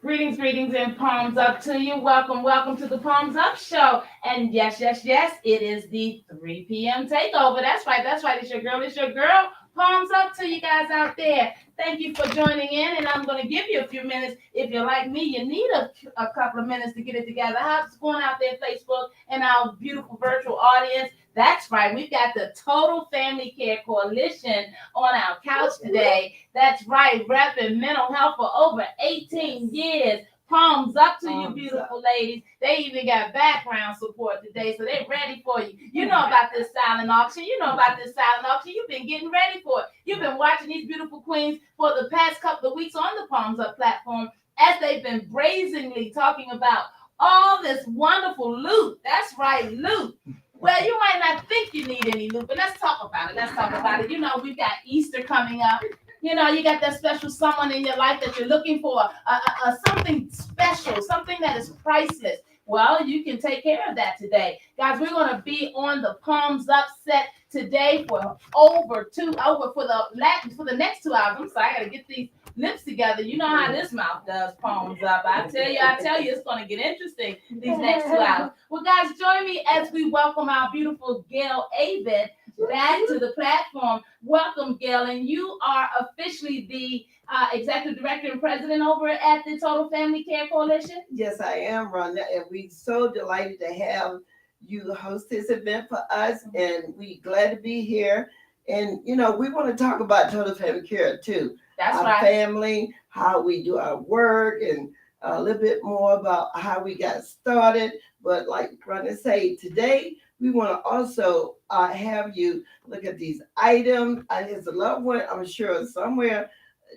Greetings, and palms up to you. Welcome to the Palms Up Show. And yes, it is the 3 p.m. takeover. That's right. It's your girl. Palms up to you guys out there. Thank you for joining in, and I'm going to give you a few minutes. If you're like me, you need a couple of minutes to get it together. How's it going out there, Facebook, and our beautiful virtual audience? That's right. We've got the Total Family Care Coalition on our couch today. That's right, repping mental health for over 18 years. Palms up to you, beautiful ladies. They even got background support today, so they're ready for you. You know about this silent auction. You've been getting ready for it. You've been watching these beautiful queens for the past couple of weeks on the Palms Up platform as they've been brazenly talking about all this wonderful loot. That's right, loot. Well, you might not think you need any loot, but let's talk about it. You know, we've got Easter coming up. You know, you got that special someone in your life that you're looking for, something special, something that is priceless. Well, you can take care of that today, guys. We're going to be on the Palms Up set today for for the next 2 hours. I'm sorry, I got to get these lips together. You know how this mouth does. Palms up. I tell you, it's going to get interesting these next 2 hours. Well, guys, join me as we welcome our beautiful Gail Avett back to the platform. Welcome, Gail, and you are officially the executive director and president over at the Total Family Care Coalition. Yes, I am, Rhonda, and we're so delighted to have you host this event for us, and we glad to be here. And we want to talk about Total Family Care too. That's our right. family, how we do our work, and a little bit more about how we got started. But like Rhonda say, today we want to also have you look at these items. There's a loved one, I'm sure, somewhere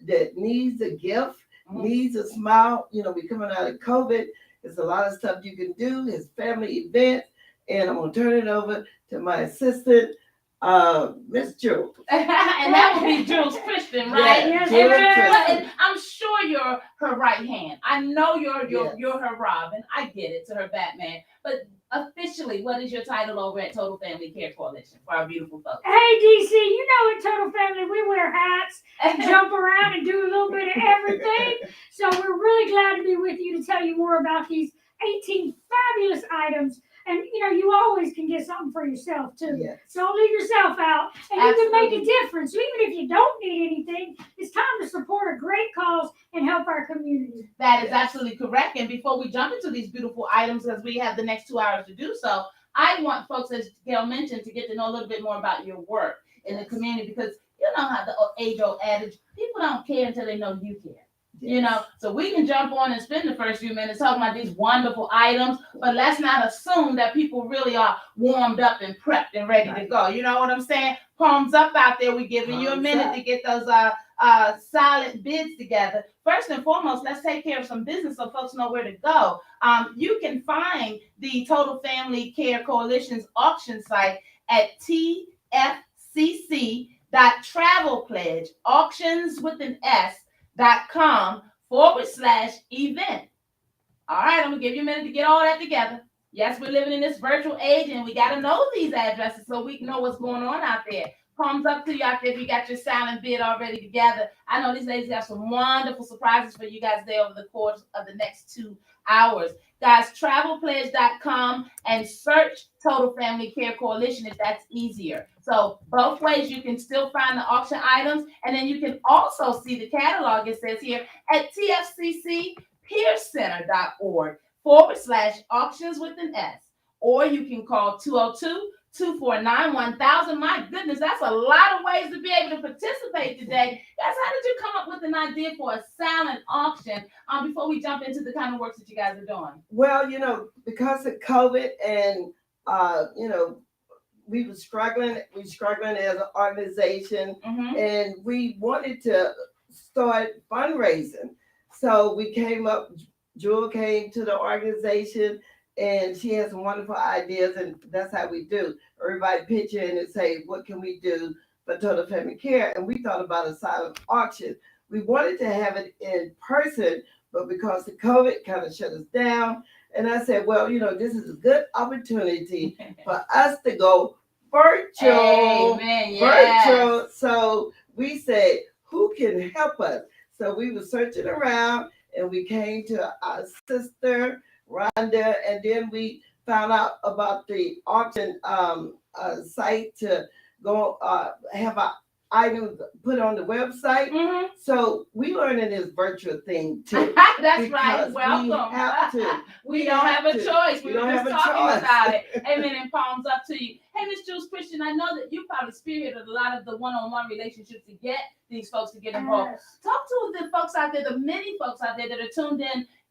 that needs a gift, needs a smile. We're coming out of COVID. There's a lot of stuff you can do. His family event. And I'm going to turn it over to my assistant, Miss Jules. And that would be Jules Christian, right? Yeah, and I'm sure you're her right hand. I know you're her Robin. I get it, to her Batman. But officially, what is your title over at Total Family Care Coalition for our beautiful folks? Hey, DC, you know at Total Family we wear hats and jump around and do a little bit of everything. So we're really glad to be with you to tell you more about these 18 fabulous items. And you always can get something for yourself too. Yes. So don't leave yourself out, and you can make a difference. So even if you don't need anything, it's time to support a great cause and help our community. That is absolutely correct. And before we jump into these beautiful items, as we have the next 2 hours to do so, I want folks, as Gail mentioned, to get to know a little bit more about your work in the community, because you know how the age-old adage, people don't care until they know you care. So we can jump on and spend the first few minutes talking about these wonderful items, but let's not assume that people really are warmed up and prepped and ready to go. You know what I'm saying? Palms up out there. We're giving you a minute to get those silent bids together. First and foremost, let's take care of some business so folks know where to go. You can find the Total Family Care Coalition's auction site at tfcc.travelpledge, auctions with an S.com/event. All right, I'm gonna give you a minute to get all that together. Yes, we're living in this virtual age, and we gotta know these addresses so we can know what's going on out there. Palms up to you out there if you got your silent bid already together. I know these ladies have some wonderful surprises for you guys there over the course of the next 2 hours. Guys, travelpledge.com and search Total Family Care Coalition if that's easier. So both ways you can still find the auction items, and then you can also see the catalog, it says here, at tfccpeercenter.org/auctions with an S. Or you can call 202-249-1000. My goodness, that's a lot of ways to be able to participate today. Guys, how did you come up with an idea for a silent auction before we jump into the kind of works that you guys are doing? Well, because of COVID and, we were struggling as an organization, and we wanted to start fundraising. So we came up, Jewel came to the organization, and she has some wonderful ideas, and that's how we do. Everybody pitch in and say, what can we do for Total Family Care? And we thought about a silent auction. We wanted to have it in person, but because the COVID kind of shut us down, and I said, well, this is a good opportunity for us to go virtual. Amen. Yes. Virtual. So we said, who can help us? So we were searching around, and we came to our sister Rhonda, and then we found out about the auction site to go have our items put on the website. Mhm. So we learning this virtual thing too. That's right. because Welcome. We have to. We don't have a to. choice. We We were don't just have a talking choice. about it. Amen. And palms up to you. Hey, Miss Jules Christian, I know that you probably spearheaded a lot of the one-on-one relationships to get these folks to get involved. Yes. Talk to the folks out there, the many folks out there that are tuned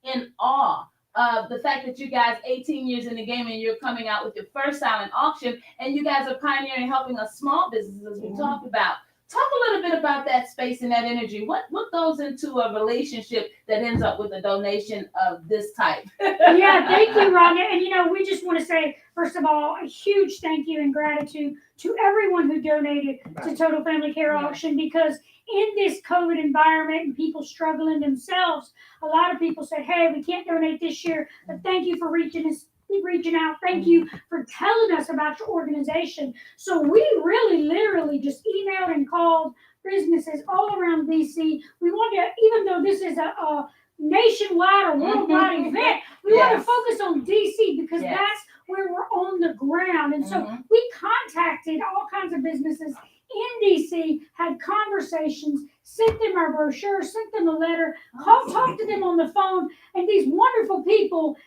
in awe of the fact that you guys 18 years in the game and you're coming out with your first silent auction, and you guys are pioneering helping us small businesses, as we talked about. Talk a little bit about that space and that energy. What goes into a relationship that ends up with a donation of this type? Yeah, thank you, Rhonda. And we just want to say, first of all, a huge thank you and gratitude to everyone who donated to Total Family Care Yeah. Auction, because in this COVID environment and people struggling themselves, a lot of people said, hey, we can't donate this year, but thank you for reaching out. Thank you for telling us about your organization. So we really literally just emailed and called businesses all around DC. We wanted to, even though this is a nationwide or worldwide event, we want to Yes. focus on DC because Yes. that's where we're on the ground. And so we contacted all kinds of businesses in DC, had conversations, sent them our brochure, sent them a letter, talked to them on the phone, and these wonderful people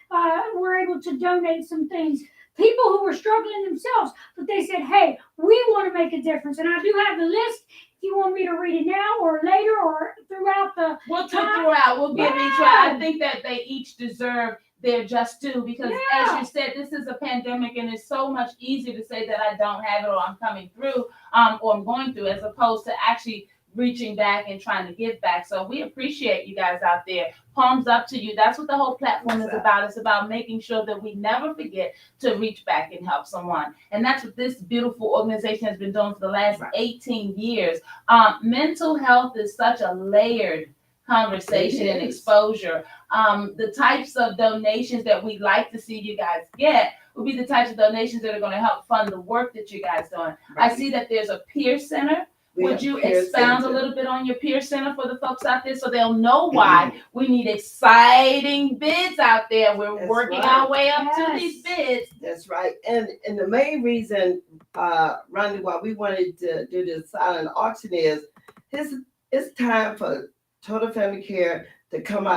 were able to donate some things. People who were struggling themselves, but they said, hey, we want to make a difference. And I do have the list. If you want me to read it now or later or throughout the We'll do time. throughout. We'll give each one. Yeah. I think that they each deserve their just due, because Yeah. as you said, this is a pandemic and it's so much easier to say that I don't have it or I'm coming through or I'm going through, as opposed to actually reaching back and trying to give back. So we appreciate you guys out there. Palms up to you. That's what the whole platform is about. It's about making sure that we never forget to reach back and help someone. And that's what this beautiful organization has been doing for the last 18 years. Mental health is such a layered conversation and exposure. The types of donations that we'd like to see you guys get would be the types of donations that are going to help fund the work that you guys doing. I see that there's a peer center. Would you expound a little bit on your peer center for the folks out there so they'll know why we need exciting bids out there? We're That's working right. our way up to Yes. these bids. That's right. And the main reason, Ronnie, why we wanted to do this silent auction is it's time for Total Family Care to come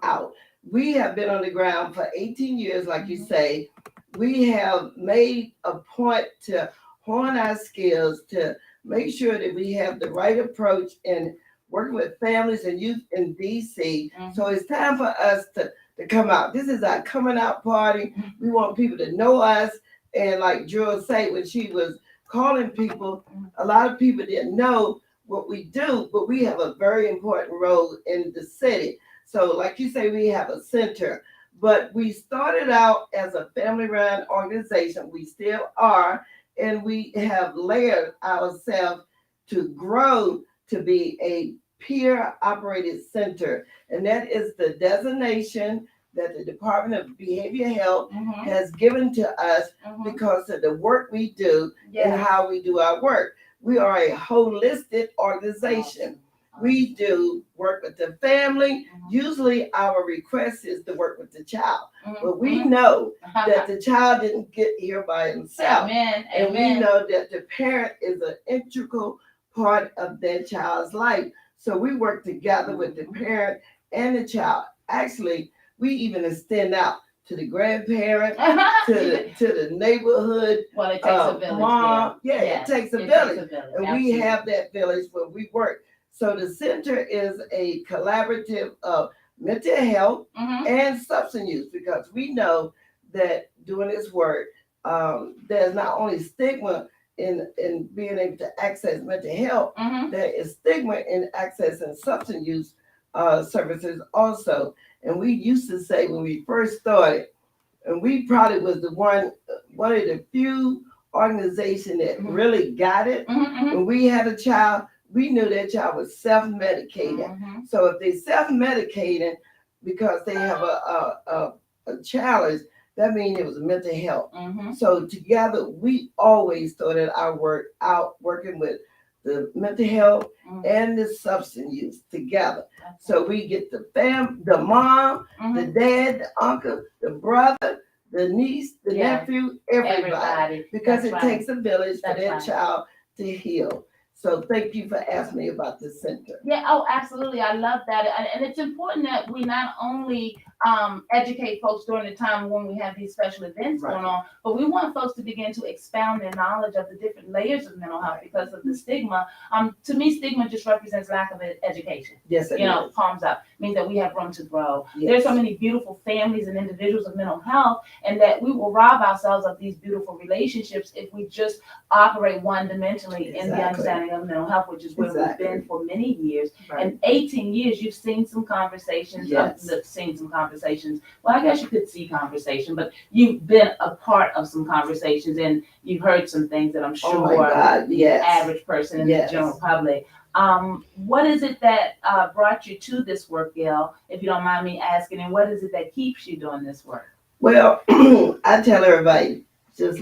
out. We have been on the ground for 18 years, like you say. We have made a point to hone our skills to make sure that we have the right approach in working with families and youth in DC. So it's time for us to come out. This is our coming out party. We want people to know us. And like Drew said, when she was calling people, a lot of people didn't know what we do, but we have a very important role in the city. So like you say, we have a center, but we started out as a family-run organization. We still are. And we have layered ourselves to grow to be a peer-operated center. And that is the designation that the Department of Behavioral Health has given to us because of the work we do and how we do our work. We are a holistic organization. We do work with the family. Usually our request is to work with the child. But we know that the child didn't get here by himself. Amen. And Amen. we know that the parent is an integral part of that child's life. So we work together with the parent and the child. Actually, we even extend out to the grandparent, to the neighborhood. Well, it takes a village. Mom. there. Yeah, Yes, it takes a it village. takes a village. And Absolutely. we have that village where we work. So the center is a collaborative of mental health and substance use, because we know that doing this work, there's not only stigma in being able to access mental health, there is stigma in accessing substance use services also. And we used to say when we first started, and we probably was the one of the few organizations that really got it. When we had a child, we knew that child was self-medicating. So if they self-medicating because they have a challenge, that means it was mental health. So together, we always started our work out working with the mental health Mhm. and the substance use together. Okay. So we get the mom, the Mhm. dad, the uncle, the brother, the niece, the Yeah. nephew, everybody. Because That's it right. takes a village for That's that right. child to heal. So thank you for asking me about the center. Yeah, oh, absolutely. I love that. And it's important that we not only educate folks during the time when we have these special events Right. going on, but we want folks to begin to expound their knowledge of the different layers of mental health because of the stigma. To me, stigma just represents lack of education. Yes, it You know, is. palms up means that we have room to grow. Yes. There's so many beautiful families and individuals of mental health, and that we will rob ourselves of these beautiful relationships if we just operate one-dimensionally in the Exactly. understanding of mental health, which is where Exactly. we've been for many years. Right. In 18 years, you've seen some conversations. Yes. Seen some conversations. Well, I guess you could see conversation, but you've been a part of some conversations, and you've heard some things that I'm sure Oh my God, the yes. average person in Yes. the general public. What is it that brought you to this work, Gail? If you don't mind me asking, and what is it that keeps you doing this work? Well, I tell everybody, just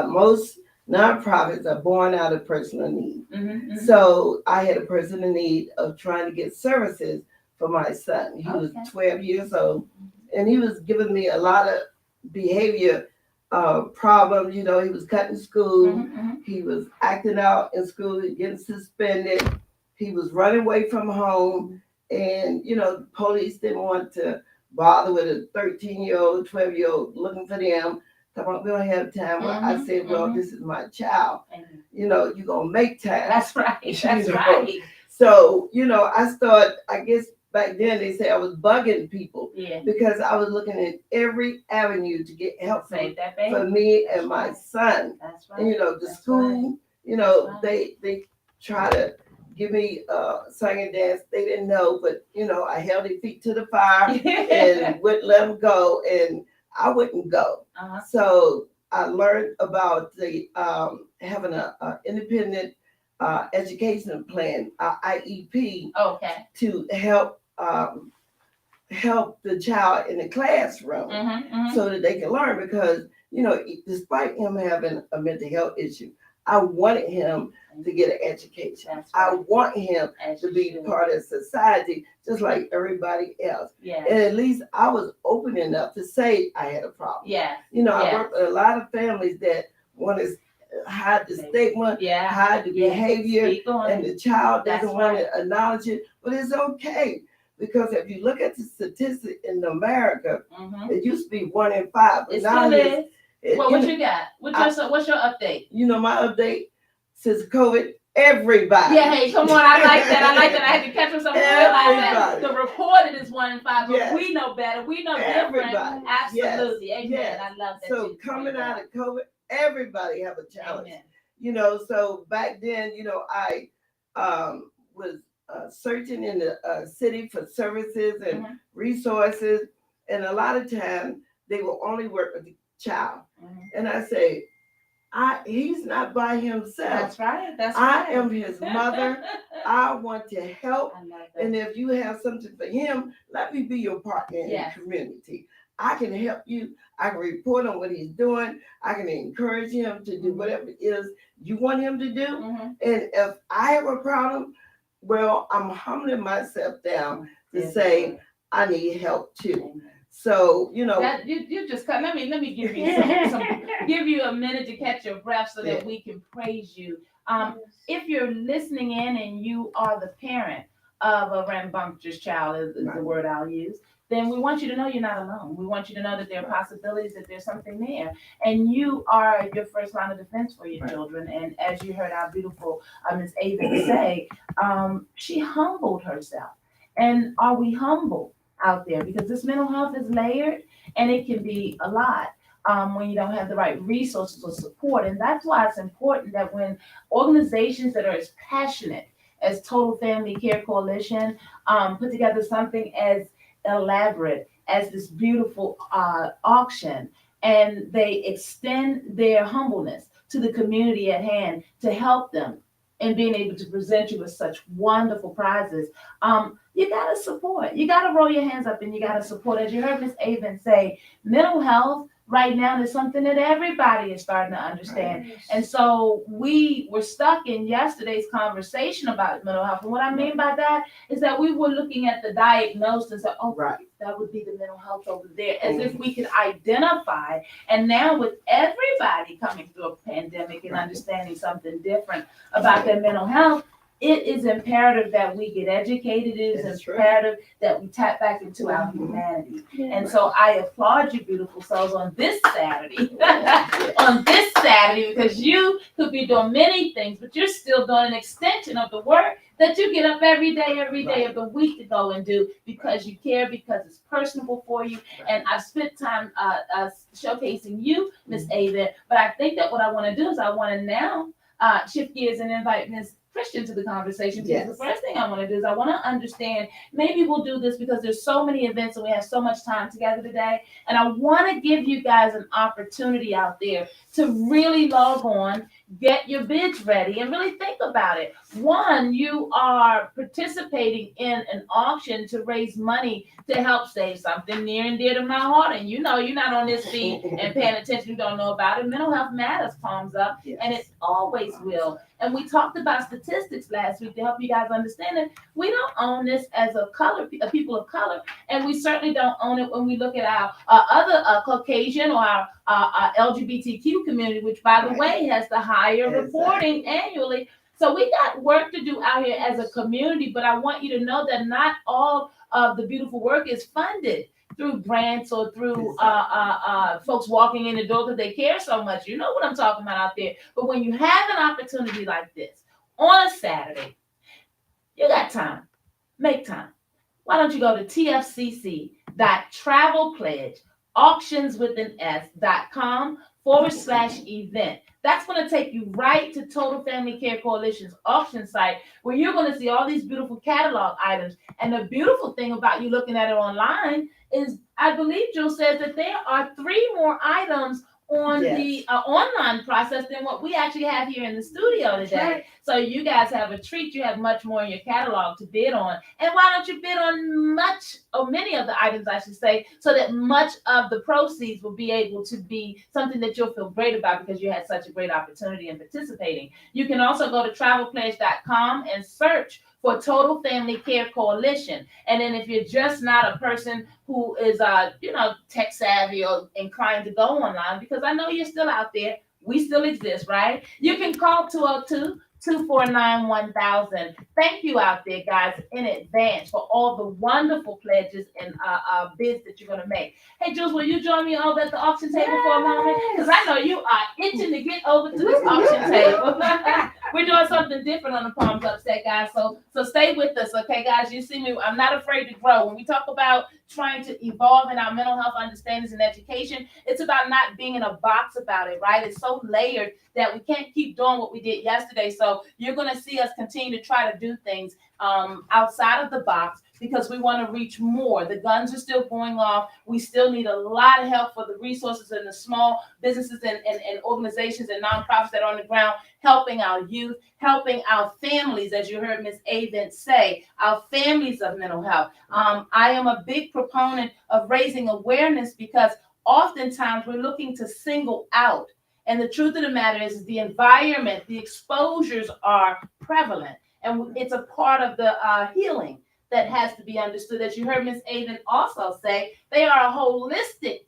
most nonprofits are born out of personal need. Mm-hmm, So I had a personal need of trying to get services for my son. He was Okay. 12 years old, and he was giving me a lot of behavior problems. You know, he was cutting school. mm-hmm. He was acting out in school, getting suspended. He was running away from home. And, you know, the police didn't want to bother with a 13-year-old, 12-year-old looking for them. We don't have time. Well, I said, well, this is my child. You know, you're going to make time. That's right. That's You know. right. So, you know, I started, I guess back then they say I was bugging people Yeah. because I was looking at every avenue to get help Save that baby. for me and That's my right. son. That's right. And, you know, the That's school, you know, That's right. they try to give me sing and dance. They didn't know, but, you know, I held their feet to the fire and wouldn't let them go, and I wouldn't go. Uh-huh. So I learned about the having a independent education plan, IEP, Okay. to help help the child in the classroom Mm-hmm, so that they can learn. Because, you know, despite him having a mental health issue, I wanted him to get an education. That's I right. want him As to you be should. part of society just like everybody else. Yeah. And at least I was open enough to say I had a problem. Yeah. You know, I Yeah. work with a lot of families that want to hide the stigma, Yeah. hide the Yeah. behavior, Speak on and it. the child That's doesn't want right. to acknowledge it. But it's okay, because if you look at the statistic in America, Mm-hmm. it used to be 1 in 5. But It now still is. Well, you what know, you got? What's your update? you know, my update since COVID, everybody. Yeah, hey, come on. I like that. I had to catch myself and realize that Everybody. the reported is 1 in 5, but Yes. we know better. We know Everybody. different. Absolutely. Yes. Amen. Yes. I love that. So you coming pointed out of COVID, everybody have a challenge. Amen. You know, so back then, you know, I was searching in the city for services and Mhm. resources, and a lot of times they will only work with the child. Mhm. And I say, he's not by himself. That's right. That's I right. am his mother. I want to help. I love that. And if you have something for him, let me be your partner in Yes. the community. I can help you. I can report on what he's doing. I can encourage him to do Mhm. whatever it is you want him to do. Mhm. And if I have a problem, well, I'm humbling myself down to Yes, say Lord. I need help too. Amen. So, you know, That you just cut. Let me give you some give you a minute to catch your breath so that Yeah. we can praise you. If you're listening in and you are the parent of a rambunctious child, is the Right. word I'll use, then we want you to know you're not alone. We want you to know that there are possibilities, that there's something there, and you are your first line of defense for your Right. children. And as you heard our beautiful Ms. Ava say, she humbled herself. And are we humble out there? Because this mental health is layered, and it can be a lot. When you don't have the right resources or support. And that's why it's important that when organizations that are as passionate as Total Family Care Coalition put together something as elaborate as this beautiful auction, and they extend their humbleness to the community at hand to help them in being able to present you with such wonderful prizes, you gotta support. You gotta roll your hands up and you gotta support. As you heard Ms. Avon say, mental health right now is something that everybody is starting to understand. And so we were stuck in yesterday's conversation about mental health. And what I mean by that is that we were looking at the diagnosis and said, oh, Right. that would be the mental health over there, as if we could identify. And now with everybody coming through a pandemic and understanding something different about their mental health, it is imperative that we get educated. It is That's imperative that we tap back into our humanity. And so I applaud you, beautiful souls, on this Saturday. On this Saturday, because you could be doing many things, but you're still doing an extension of the work that you get up every day of the week to go and do, because you care, because it's personable for you. And I've spent time showcasing you, Miss Ava. But I think that what I want to do is I want to now shift gears and invite Miss Christian to the conversation. Because the first thing I want to do is I want to understand, maybe we'll do this because there's so many events and we have so much time together today. And I want to give you guys an opportunity out there to really log on, get your bids ready, and really think about it. One, you are participating in an auction to raise money to help save something near and dear to my heart. And you know, you're not on this feed and paying attention, you don't know about it. Mental health matters, palms up, and it always will. And we talked about statistics last week to help you guys understand that we don't own this as a people of color, and we certainly don't own it when we look at our other Caucasian or our LGBTQ community, which, by the way, has the higher reporting annually. So we got work to do out here as a community, but I want you to know that not all of the beautiful work is funded through grants or through folks walking in the door because they care so much. You know what I'm talking about out there. But when you have an opportunity like this on a Saturday, you got time. Make time. Why don't you go to tfcc.travelpledge.com/event. That's going to take you right to Total Family Care Coalition's auction site, where you're going to see all these beautiful catalog items. And the beautiful thing about you looking at it online is, I believe Jill says that there are 3 more items on the online process than what we actually have here in the studio today. Right. So you guys have a treat. You have much more in your catalog to bid on. And why don't you bid on many of the items, I should say, so that much of the proceeds will be able to be something that you'll feel great about because you had such a great opportunity in participating. You can also go to travelpledge.com and search for Total Family Care Coalition. And then if you're just not a person who is, tech savvy or inclined to go online, because I know you're still out there, we still exist, right? You can call 202-249-1000. Thank you out there, guys, in advance for all the wonderful pledges and bids that you're going to make. Hey, Jules, will you join me over at the auction table for a moment? Because I know you are itching to get over to this auction table. We're doing something different on the Palms Up Set, guys. So stay with us, okay, guys? You see me, I'm not afraid to grow. When we talk about trying to evolve in our mental health understandings and education, it's about not being in a box about it, right? It's so layered that we can't keep doing what we did yesterday. So you're going to see us continue to try to do things outside of the box, because we want to reach more. The guns are still going off. We still need a lot of help for the resources and the small businesses and organizations and nonprofits that are on the ground, helping our youth, helping our families, as you heard Ms. Avent say, our families of mental health. I am a big proponent of raising awareness, because oftentimes we're looking to single out. And the truth of the matter is the environment, the exposures are prevalent. And it's a part of the healing that has to be understood. As you heard Ms. Aiden also say, they are a holistic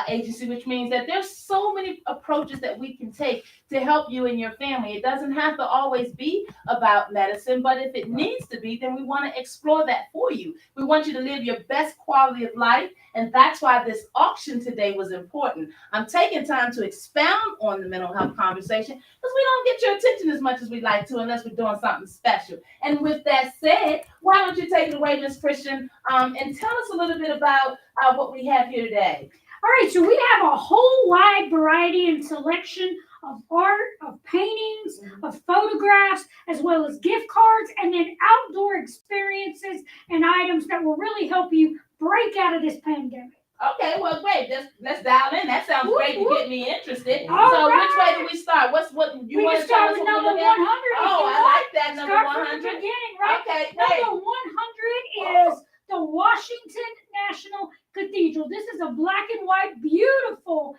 agency, which means that there's so many approaches that we can take to help you and your family. It doesn't have to always be about medicine, but if it needs to be, then we want to explore that for you. We want you to live your best quality of life, and that's why this auction today was important. I'm taking time to expound on the mental health conversation because we don't get your attention as much as we'd like to unless we're doing something special. And with that said, why don't you take it away, Ms. Christian, and tell us a little bit about what we have here today. All right, so we have a whole wide variety and selection of art, of paintings, of photographs, as well as gift cards, and then outdoor experiences and items that will really help you break out of this pandemic. Okay, well, great. Let's dial in. That sounds great to get me interested. All so right. which way do we start? What you we want can to tell start us? with number 100. Oh, I like that number start 100. from the beginning, right? Okay, great. Number 100 is the Washington National Cathedral. This is a black and white, beautiful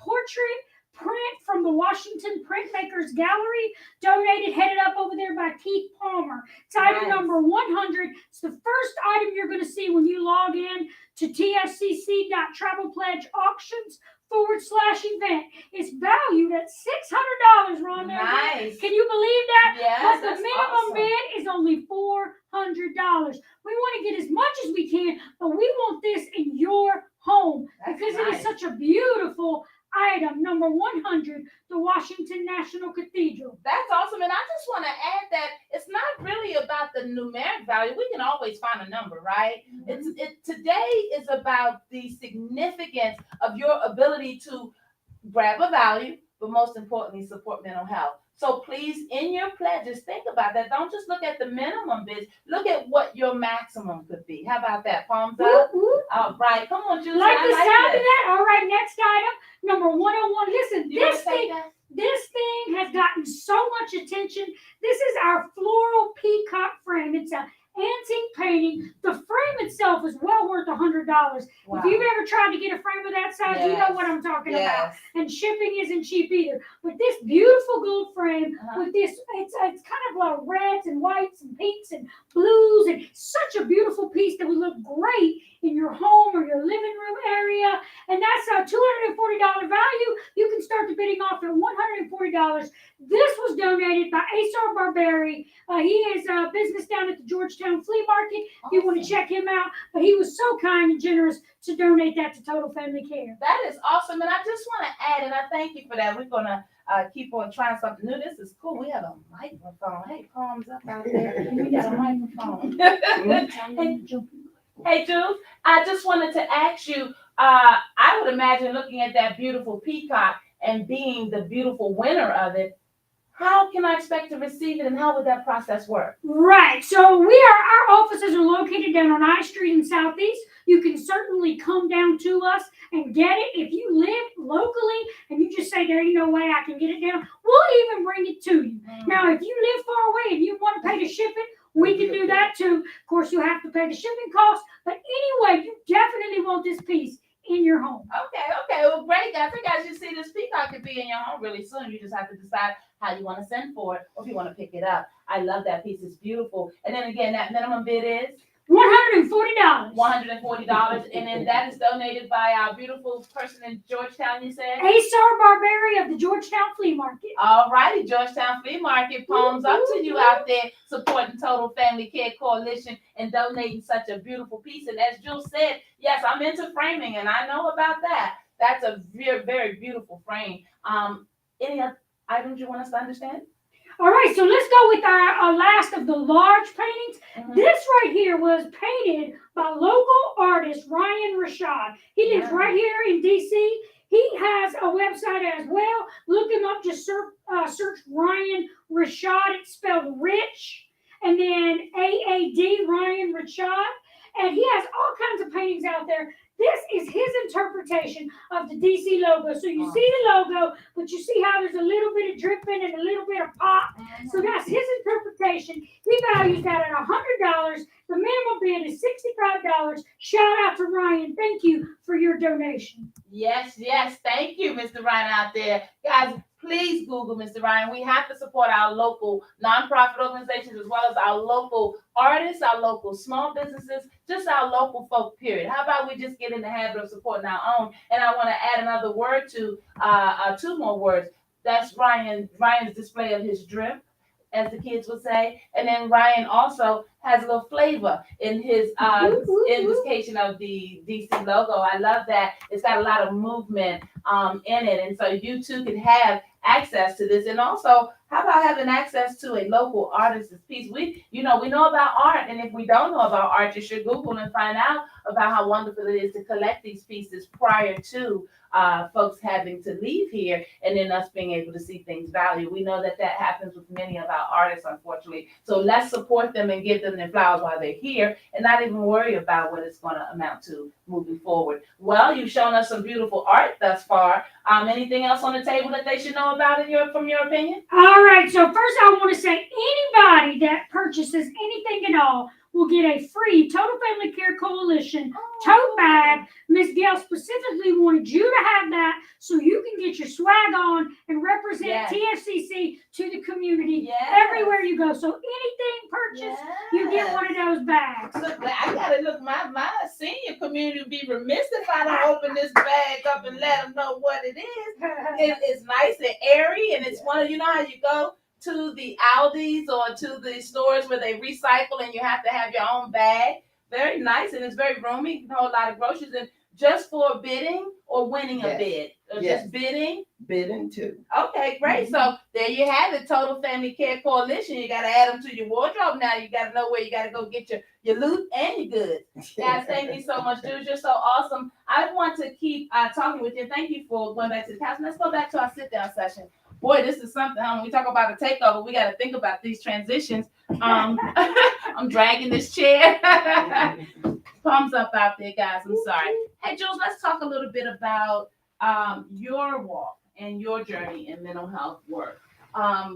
portrait print from the Washington Printmakers Gallery, donated, headed up over there by Keith Palmer. It's item number 100. It's the first item you're going to see when you log in to tscc.travelpledgeauctions/event. It's valued at $600, Rhonda. Nice. Can you believe that? Yes, But the that's minimum awesome. bid is only $400. We want to get as much as we can, but we want this in your home That's because it nice. is such a beautiful item. Number 100, the Washington National Cathedral. That's awesome. And I just want to add that it's not really about the numeric value. We can always find a number, right? Today is about the significance of your ability to grab a value, but most importantly, support mental health. So please, in your pledges, think about that. Don't just look at the minimum bids. Look at what your maximum could be. How about that? Palms up. All right. Come on, Julie. Like I the sound of this. that? All right, next item, number 101. Listen, You wanna this take thing, that? this thing has gotten so much attention. This is our floral peacock frame. It's a antique painting. The frame itself is well worth $100. Wow. If you've ever tried to get a frame of that size, you know what I'm talking about. Yes. And shipping isn't cheap either. But this beautiful gold frame with this, it's kind of like reds and whites and pinks and blues, and such a beautiful piece that would look great in your home or your living room area. And that's a $240 value. You can start the bidding off at $140. This was donated by Asar Barberi. He is a business down at the Georgetown Flea Market. If you want to check him out. But he was so kind and generous to donate that to Total Family Care. That is awesome. And I just want to add, and I thank you for that. We're going to keep on trying something new. This is cool. We have a microphone. Hey, palms up out there. We got a microphone. Hey, Jules, I just wanted to ask you, I would imagine looking at that beautiful peacock and being the beautiful winner of it, how can I expect to receive it and how would that process work? Right. So our offices are located down on I Street in Southeast. You can certainly come down to us and get it. If you live locally and you just say, there ain't no way I can get it down, we'll even bring it to you. Now, if you live far away and you want to pay to ship it, we can do that too. Of course, you have to pay the shipping costs. But anyway, you definitely want this piece in your home. Okay. Well, great. I think as you see, this peacock could be in your home really soon. You just have to decide how you want to send for it or if you want to pick it up. I love that piece. It's beautiful. And then again, that minimum bid is $140. $140. And then that is donated by our beautiful person in Georgetown, you said? Asar Barberi of the Georgetown Flea Market. All righty, Georgetown Flea Market, palms up to you out there supporting Total Family Care Coalition and donating such a beautiful piece. And as Jules said, yes, I'm into framing and I know about that. That's a very, very beautiful frame. Any other items you want us to understand? All right, so let's go with our last of the large paintings. This right here was painted by local artist Ryan Rashad. He lives right here in D.C. He has a website as well. Look him up, just search Ryan Rashad. It's spelled Rich, and then A-A-D, Ryan Rashad. And he has all kinds of paintings out there. This is his interpretation of the DC logo. So you see the logo, but you see how there's a little bit of dripping and a little bit of pop. So that's his interpretation. He values that at $100. The minimum bid is $65. Shout out to Ryan. Thank you for your donation. Yes. Thank you, Mr. Ryan out there. Guys, please Google Mr. Ryan. We have to support our local nonprofit organizations as well as our local artists, our local small businesses, just our local folk, period. How about we just get in the habit of supporting our own? And I want to add another word to, two more words. That's Ryan's display of his drip, as the kids would say. And then Ryan also has a little flavor in his indication of the DC logo. I love that. It's got a lot of movement in it. And so you too can have access to this. And also, how about having access to a local artist's piece? We know about art. And if we don't know about art, you should Google and find out about how wonderful it is to collect these pieces prior to folks having to leave here and then us being able to see things value. We know that happens with many of our artists, unfortunately. So let's support them and give them their flowers while they're here and not even worry about what it's going to amount to moving forward. Well, you've shown us some beautiful art thus far. Anything else on the table that they should know about from your opinion? All right, so first I want to say anybody that purchases anything at all will get a free Total Family Care Coalition tote bag. Miss Gail specifically wanted you to have that so you can get your swag on and represent Yes. TFCC to the community Yes. everywhere you go. So anything purchased, you get one of those bags. Look, I gotta look. My senior community would be remiss if I don't open this bag up and let them know what it is. It's nice and airy, and it's one of, you know how you go to the Aldi's or to the stores where they recycle and you have to have your own bag. Very nice, and it's very roomy. You can hold a lot of groceries in, just for bidding or winning a Yes. bid, or Yes. just bidding. Bidding too. Okay, great. So there you have it, Total Family Care Coalition. You got to add them to your wardrobe now. You got to know where you got to go get your loot and your goods. Guys, thank you so much, dudes. You're so awesome. I want to keep talking with you. Thank you for going back to the couch. Let's go back to our sit-down session. Boy, this is something. When we talk about a takeover, we got to think about these transitions. I'm dragging this chair. Thumbs up out there, guys. I'm sorry. Hey, Jules, let's talk a little bit about your walk and your journey in mental health work.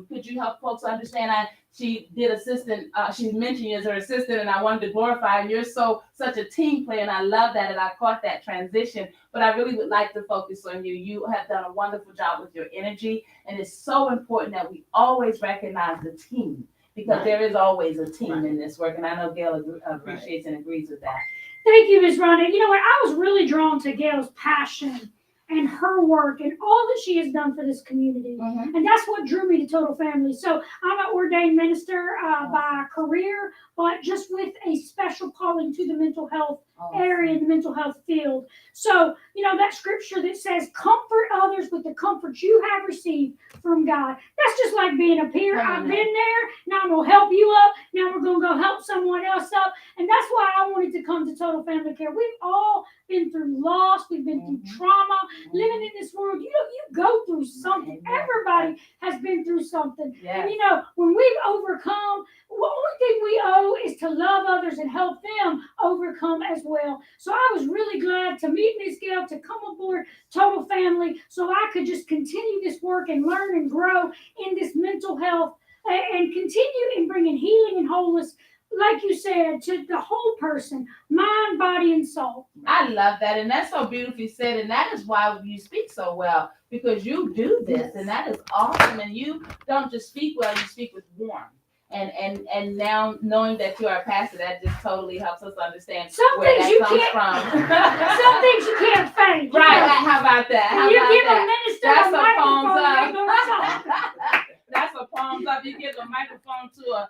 Could you help folks understand? She did assistant. She mentioned you as her assistant, and I wanted to glorify. And you're such a team player, and I love that. And I caught that transition. But I really would like to focus on you. You have done a wonderful job with your energy, and it's so important that we always recognize the team, because there is always a team in this work. And I know Gail appreciates and agrees with that. Thank you, Ms. Rhonda. You know what? I was really drawn to Gail's passion and her work and all that she has done for this community. Mm-hmm. And that's what drew me to Total Family. So I'm an ordained minister by career, but just with a special calling to the mental health area, the mental health field. So, you know, that scripture that says, comfort others with the comfort you have received from God. That's just like being a peer. I've been there. Now I'm going to help you up. Now we're going to go help someone else up. And that's why I wanted to come to Total Family Care. We've all been through loss. We've been through trauma. Living in this world, you go through something. Everybody has been through something. Yes. And you know, when we've overcome, the only thing we owe is to love others and help them overcome as well. So I was really glad to meet Ms. Gail, to come aboard Total Family, so I could just continue this work and learn and grow in this mental health and continue in bringing healing and wholeness, like you said, to the whole person, mind, body, and soul. I love that, and that's so beautifully said, and that is why you speak so well, because you do this, and that is awesome. And you don't just speak well; you speak with warmth. And now knowing that you are a pastor, that just totally helps us understand Some where things you that comes can't. from. Some things you can't fake. Right? How about that? How You about give that? a minister That's a a palms microphone, up. they gonna talk. That's a palms up. You give a microphone to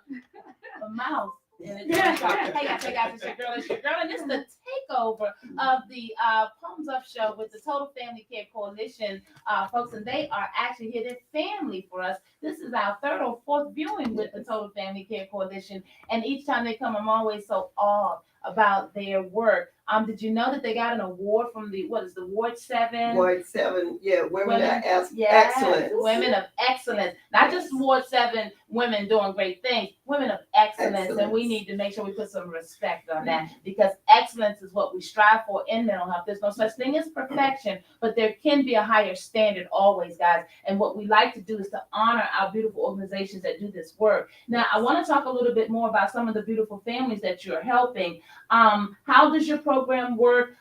a mouse. And it's hey guys, it's your girl, and it's the takeover of the Palms Up show with the Total Family Care Coalition folks, and they are actually here. They're family for us. This is our third or fourth viewing with the Total Family Care Coalition, and each time they come, I'm always so awed about their work. Did you know that they got an award from the Ward 7? Ward 7, yeah, women are Yes, excellent. Women of excellence. Not just Ward 7 women doing great things, women of excellence. And we need to make sure we put some respect on that, because excellence is what we strive for in mental health. There's no such thing as perfection, but there can be a higher standard always, guys. And what we like to do is to honor our beautiful organizations that do this work. Now, I want to talk a little bit more about some of the beautiful families that you're helping. How does your program work?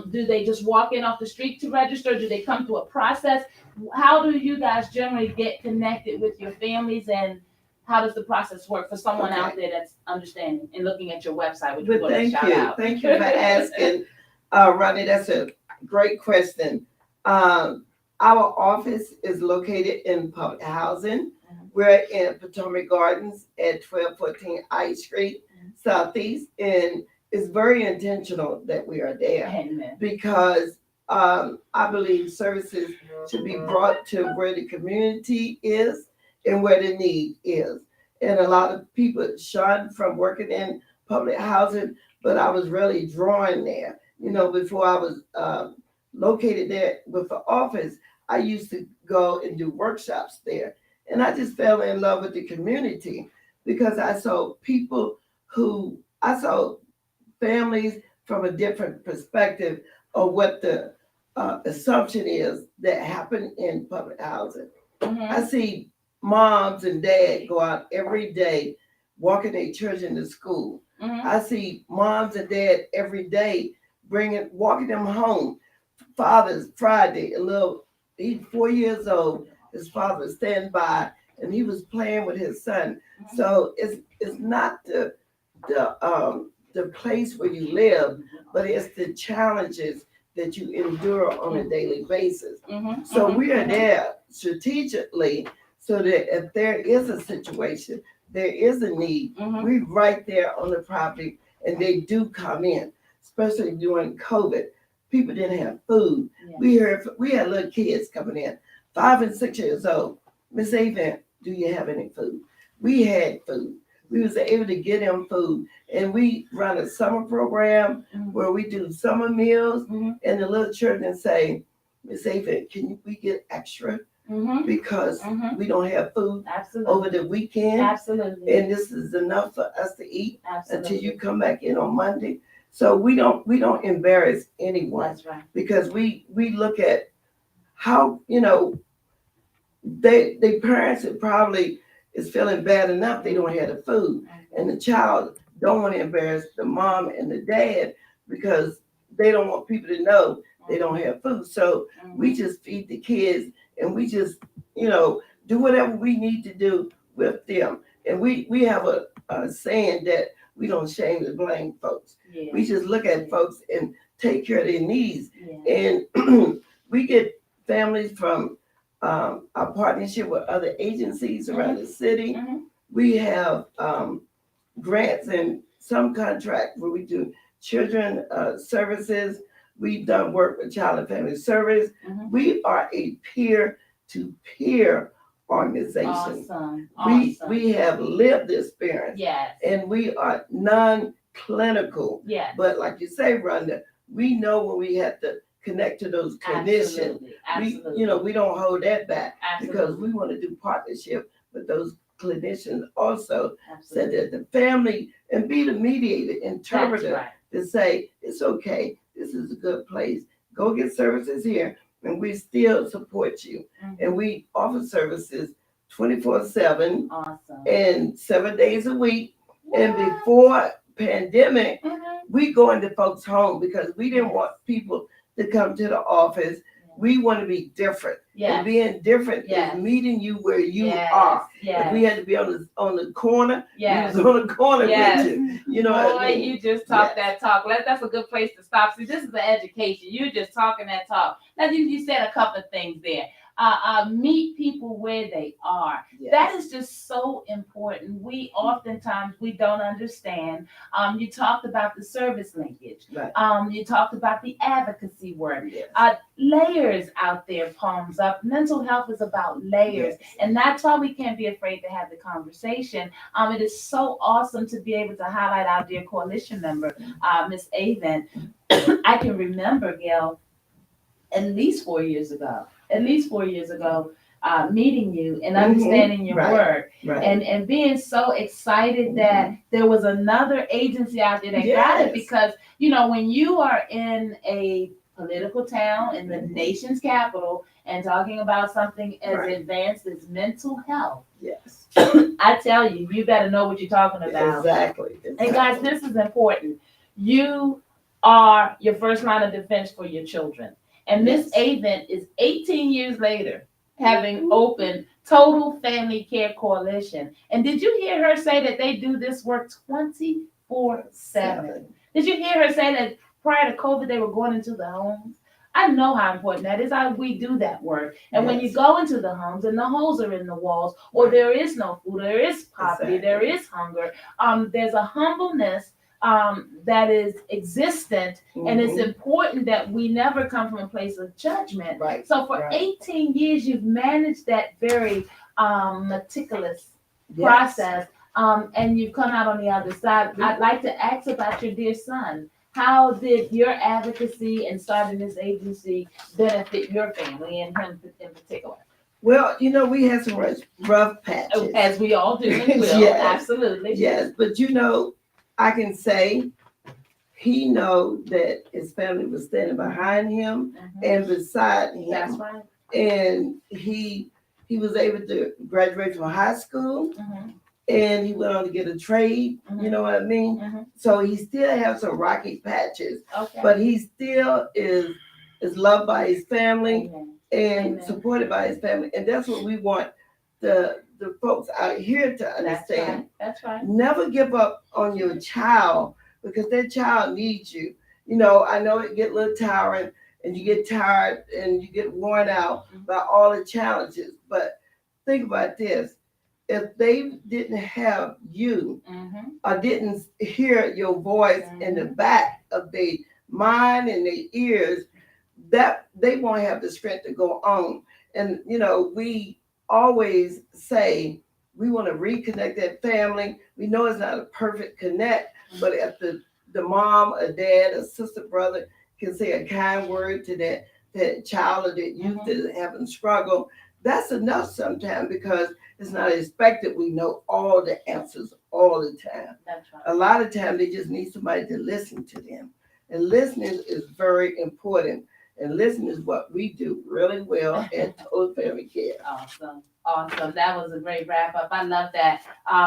Do they just walk in off the street to register? Do they come through a process? How do you guys generally get connected with your families, and how does the process work for someone out there that's understanding and looking at your website, which we're But going to shout out? thank you for asking, Ronnie. That's a great question. Our office is located in public housing. We're in Potomac Gardens at 1214 I Street Southeast, and it's very intentional that we are there. Amen. Because I believe services should be brought to where the community is and where the need is. And a lot of people shun from working in public housing, but I was really drawn there. You know, before I was located there with the office, I used to go and do workshops there. And I just fell in love with the community, because I saw families from a different perspective of what the assumption is that happen in public housing. I see moms and dads go out every day walking their children to school. Mhm. I see moms and dad every day walking them home. Father's Friday, he's 4 years old. His father standing by, and he was playing with his son. So it's not the place where you live, but it's the challenges that you endure on a daily basis. Mhm. So Mhm. we are there strategically so that if there is a situation, there is a need, Mhm. we right there on the property, and they do come in, especially during COVID. People didn't have food. Yeah. We had little kids coming in, 5 and 6 years old. Miss Avent, do you have any food? We had food. We was able to get them food, and we run a summer program Mhm. where we do summer meals, Mhm. and the little children say, Miss Avent, we get extra Mhm. because Mhm. we don't have food Absolutely. over the weekend, Absolutely. and this is enough for us to eat until Absolutely. you come back in on Monday. So we don't embarrass anyone, That's right. because we look at how, they parents that probably is feeling bad enough they don't have the food, and the child don't want to embarrass the mom and the dad because they don't want people to know they don't have food. So we just feed the kids, and we just do whatever we need to do with them. And we have a saying that we don't shame to blame folks. Yeah. We just look at folks and take care of their needs. Yeah. And we get families from our partnership with other agencies around the city. Mhm. We have grants and some contract where we do children services. We've done work with Child and Family Service. Mhm. We are a peer-to-peer organization. Awesome. We have lived experience, Yes. and we are non-clinical. Yes. But like you say, Rhonda, we know when we have to connect to those clinicians. Absolutely. We don't hold that back because Absolutely. we want to do partnership with those clinicians also, so Absolutely. that the family, and be the mediator, interpreter, That's right. to say it's okay, this is a good place, go get services here, and we still support you. Mhm. And we offer services 24/7 Awesome. and 7 days a week. And before pandemic, Mhm. we go into folks' home because we didn't want people to come to the office. We want to be different. Yes. And being different Yes. is meeting you where you Yes. are. Yes. If we had to be on the corner, Yes. we was on the corner Yes. with you. You know Boy, what I mean? you just talk Yes. that talk. That's a good place to stop. See, this is the education. You just talking that talk. Now, you said a couple of things there. Meet people where they are. Yes. That is just so important. Oftentimes we don't understand. You talked about the service linkage. Right. You talked about the advocacy work. Yes. Layers out there, palms up. Mental health is about layers. Yes. And that's why we can't be afraid to have the conversation. It is so awesome to be able to highlight our dear coalition member, Miss Avent. I can remember, Gail, at least 4 years ago, meeting you and understanding your Right. work, Right. and being so excited that there was another agency out there that got it, Yes. because when you are in a political town in the nation's capital and talking about something as Right. advanced as mental health, Yes. I tell you, you better know what you're talking about. Exactly. And guys, this is important. You are your first line of defense for your children. And Miss Avent is 18 years later having opened Total Family Care Coalition. And did you hear her say that they do this work 24/7? Did you hear her say that prior to COVID they were going into the homes? I know how important that is. How we do that work. And when you Yes. go into the homes and the holes are in the walls, or there is no food, there is poverty, Exactly. there is hunger, there's a humbleness that is existent, and it's Mhm. important that we never come from a place of judgment. Right. So for Right. 18 years, you've managed that very meticulous Yes. process, and you've come out on the other side. I'd like to ask about your dear son. How did your advocacy and starting this agency benefit your family and him in particular? Well, we had some rough patches. As we all do and will, Yes. absolutely. Yes, but I can say he know that his family was standing behind him Mhm. and beside him. That's right. And he was able to graduate from high school, Mhm. and he went on to get a trade. You know what I mean? Mhm. So he still has some rocky patches, Okay. but he still is loved by his family Amen. and Amen. supported by his family, and that's what we want the folks out here to That's understand. right. That's right. Never give up on your child because that child needs you. You know, I know it get a little tiring and you get tired and you get worn out by all the challenges, but think about this. If they didn't have you Mm-hmm. or didn't hear your voice in the back of their mind and their ears, that they won't have the strength to go on. And you know, we always say we want to reconnect that family. We know it's not a perfect connect, but if the mom, a dad, a sister, brother can say a kind word to that child or that youth that is having struggle, that's enough sometimes because it's not expected we know all the answers all the time. That's right. A lot of times they just need somebody to listen to them. And listening is very important. And listening is what we do really well at Total Family Care. Awesome. Awesome. That was a great wrap up. I love that.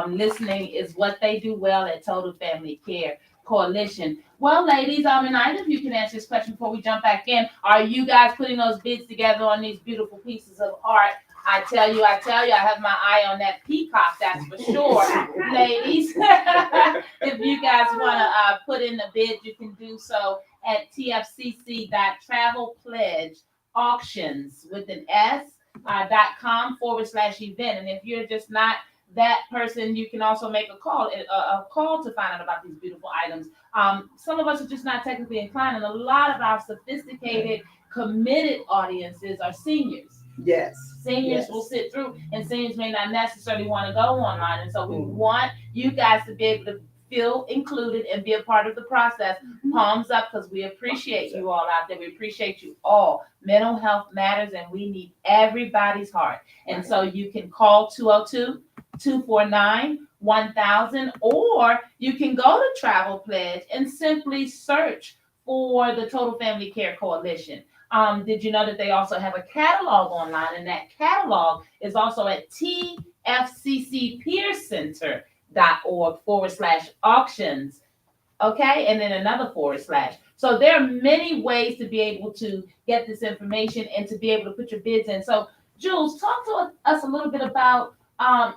Listening is what they do well at Total Family Care Coalition. Well, ladies, and either of you can answer this question before we jump back in. Are you guys putting those bids together on these beautiful pieces of art? I tell you, I have my eye on that peacock, that's for sure. Ladies, if you guys want to put in a bid, you can do so at tfcc.travelpledgeauctions with an s.com/event. And if you're just not that person, you can also make a call to find out about these beautiful items. Some of us are just not technically inclined, and a lot of our sophisticated, committed audiences are seniors. Yes. Seniors will sit through, and seniors may not necessarily want to go online. And so we want you guys to be able to feel included and be a part of the process. Palms up, because we appreciate you all out there. We appreciate you all. Mental health matters, and we need everybody's heart. And so you can call 202-249-1000, or you can go to Travel Pledge and simply search for the Total Family Care Coalition. Did you know that they also have a catalog online, and that catalog is also at tfccpeercenter.org/auctions. Okay, and then another /. So there are many ways to be able to get this information and to be able to put your bids in. So Jules, talk to us a little bit about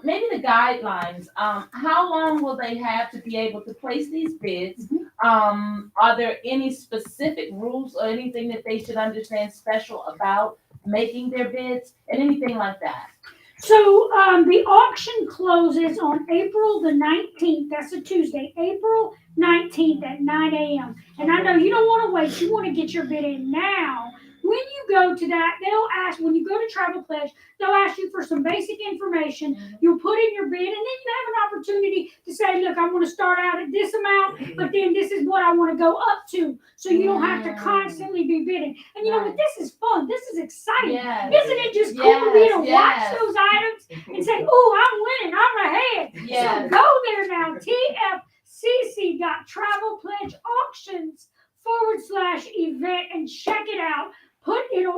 maybe the guidelines. How long will they have to be able to place these bids? Are there any specific rules or anything that they should understand special about making their bids and anything like that? So the auction closes on April the 19th. That's a Tuesday, April 19th at 9 a.m. And I know you don't want to wait. You want to get your bid in now. When you go to that, they'll ask, when you go to Travel Pledge, they'll ask you for some basic information. You'll put in your bid, and then you have an opportunity to say, look, I want to start out at this amount, but then this is what I want to go up to. So you don't have to constantly be bidding. And you know what? This is fun. This is exciting. Yes. Isn't it just cool to be able to watch those items and say, oh, I'm winning, I'm ahead. Yes. So go there now, tfcc.travelpledgeauctions/event, and check it out.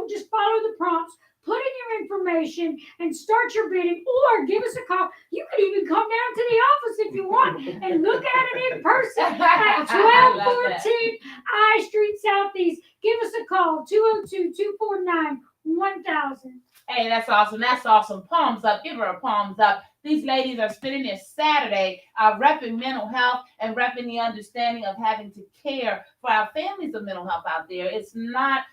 Just follow the prompts, put in your information, and start your bidding, or give us a call. You could even come down to the office if you want and look at it in person at 1214 I Street Southeast. Give us a call, 202-249-1000. Hey, that's awesome. That's awesome. Palms up. Give her a palms up. These ladies are spending their Saturday repping mental health and repping the understanding of having to care for our families of mental health out there. It's not,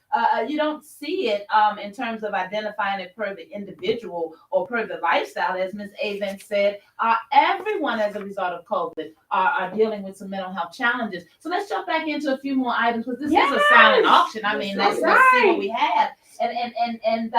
you don't see it in terms of identifying it per the individual or per the lifestyle. As Ms. Avent said, everyone as a result of COVID are dealing with some mental health challenges. So let's jump back into a few more items, because this is a silent auction. I mean, let's see what we have. And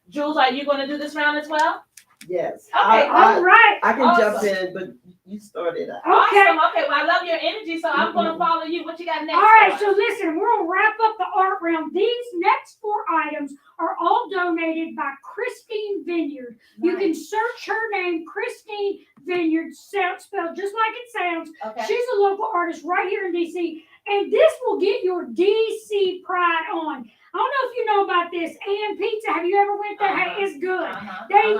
Jules, are you going to do this round as well? Yes. Okay, All right. I can Awesome. jump in, but you started out. Okay. Awesome. Okay, well, I love your energy, so I'm going to follow you. What you got next? All right, for so us? listen, we're going to wrap up the art round. These next 4 items are all donated by Christine Vineyard. You can search her name, Christine Vineyard, spelled just like it sounds. Okay. She's a local artist right here in D.C., and this will get your D.C. pride on. I don't know if you know about this. AM Pizza, have you ever went there? Hey, it's good.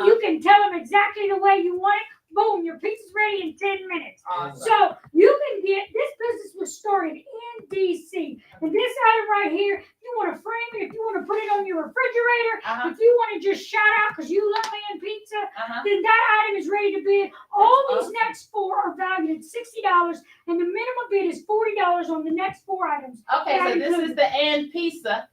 You can tell them exactly the way you want it. boom, your pizza's ready in 10 minutes. Awesome. So you can get, this business was started in DC. And this item right here, if you want to frame it, if you want to put it on your refrigerator, Uh-huh. if you want to just shout out because you love me and pizza, Uh-huh. then that item is ready to bid. All That's these next four are valued at $60, and the minimum bid is $40 on the next four items. Okay, so this is the and pizza,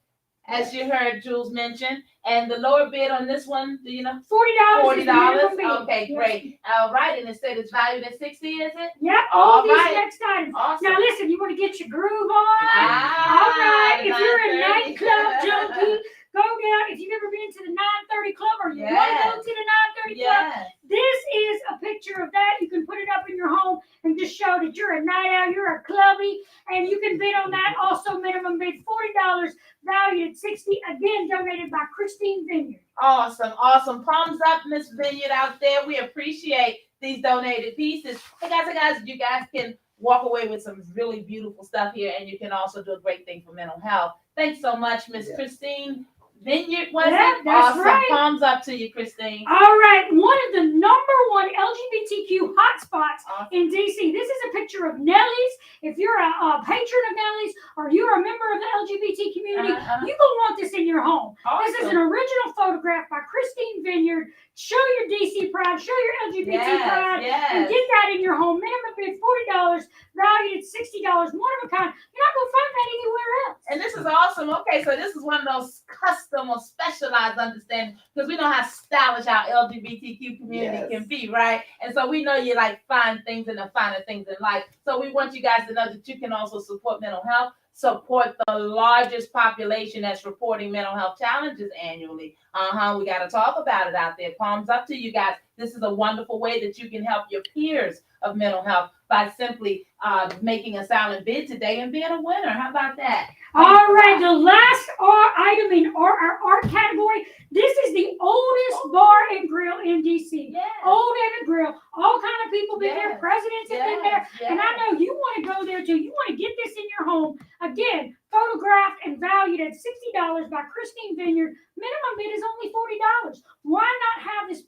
as you heard Jules mention, and the lower bid on this one, do you know? $40 is the minimum $40. bid. Okay, Yes. great. All right, and it said it's valued at 60, is it? Yep, all All these right. next items. Awesome. Now listen, you want to get your groove on? Ah, All right, if you're a 9:30. nightclub junkie, go down. If you've ever been to the 930 Club or you want to Yes. go to the 930 Club, Yes. this is a picture of that. You can put it up in your home and just show that you're a night owl, you're a clubby, and you can bid on that. Also, minimum bid $40, valued at $60. Again, donated by Christine Vineyard. Awesome, awesome. Palms up, Miss Vineyard out there. We appreciate these donated pieces. Hey guys, you guys can walk away with some really beautiful stuff here, and you can also do a great thing for mental health. Thanks so much, Miss Yeah. Christine Vineyard. Was Yeah, it? that's Awesome. right. Palms up to you, Christine. All right, one of the #1 LGBTQ hotspots Awesome. in DC. This is a picture of Nellie's. If you're a patron of Nellie's or you're a member of the LGBT community, Uh-huh. you will want this in your home. This is an Awesome. original photograph by Christine Vineyard. Show your DC pride, show your LGBT pride, and Yes, get that in your home. Minimum bid $40, valued at $60. One of a kind. You're not gonna find that anywhere else. And this is awesome. Okay, so this is one of those custom or specialized understanding, because we know how stylish our LGBTQ community Yes. can be, right? And so we know you like fine things and the finer things in life. So we want you guys to know that you can also support mental health, support the largest population that's reporting mental health challenges annually. We got to talk about it out there. Palms up to you guys. This is a wonderful way that you can help your peers of mental health by simply making a silent bid today and being a winner. How about that? All right, the last item in our art category. This is the oldest bar and grill in DC. Yes. Old Evan Grill. All kind of people been there. Yes. Presidents have been there. Yes. And I know you want to go there too. You want to get this in your home. Again, photographed and valued at $60 by Christine Vineyard. Minimum bid is only $40. Why not have this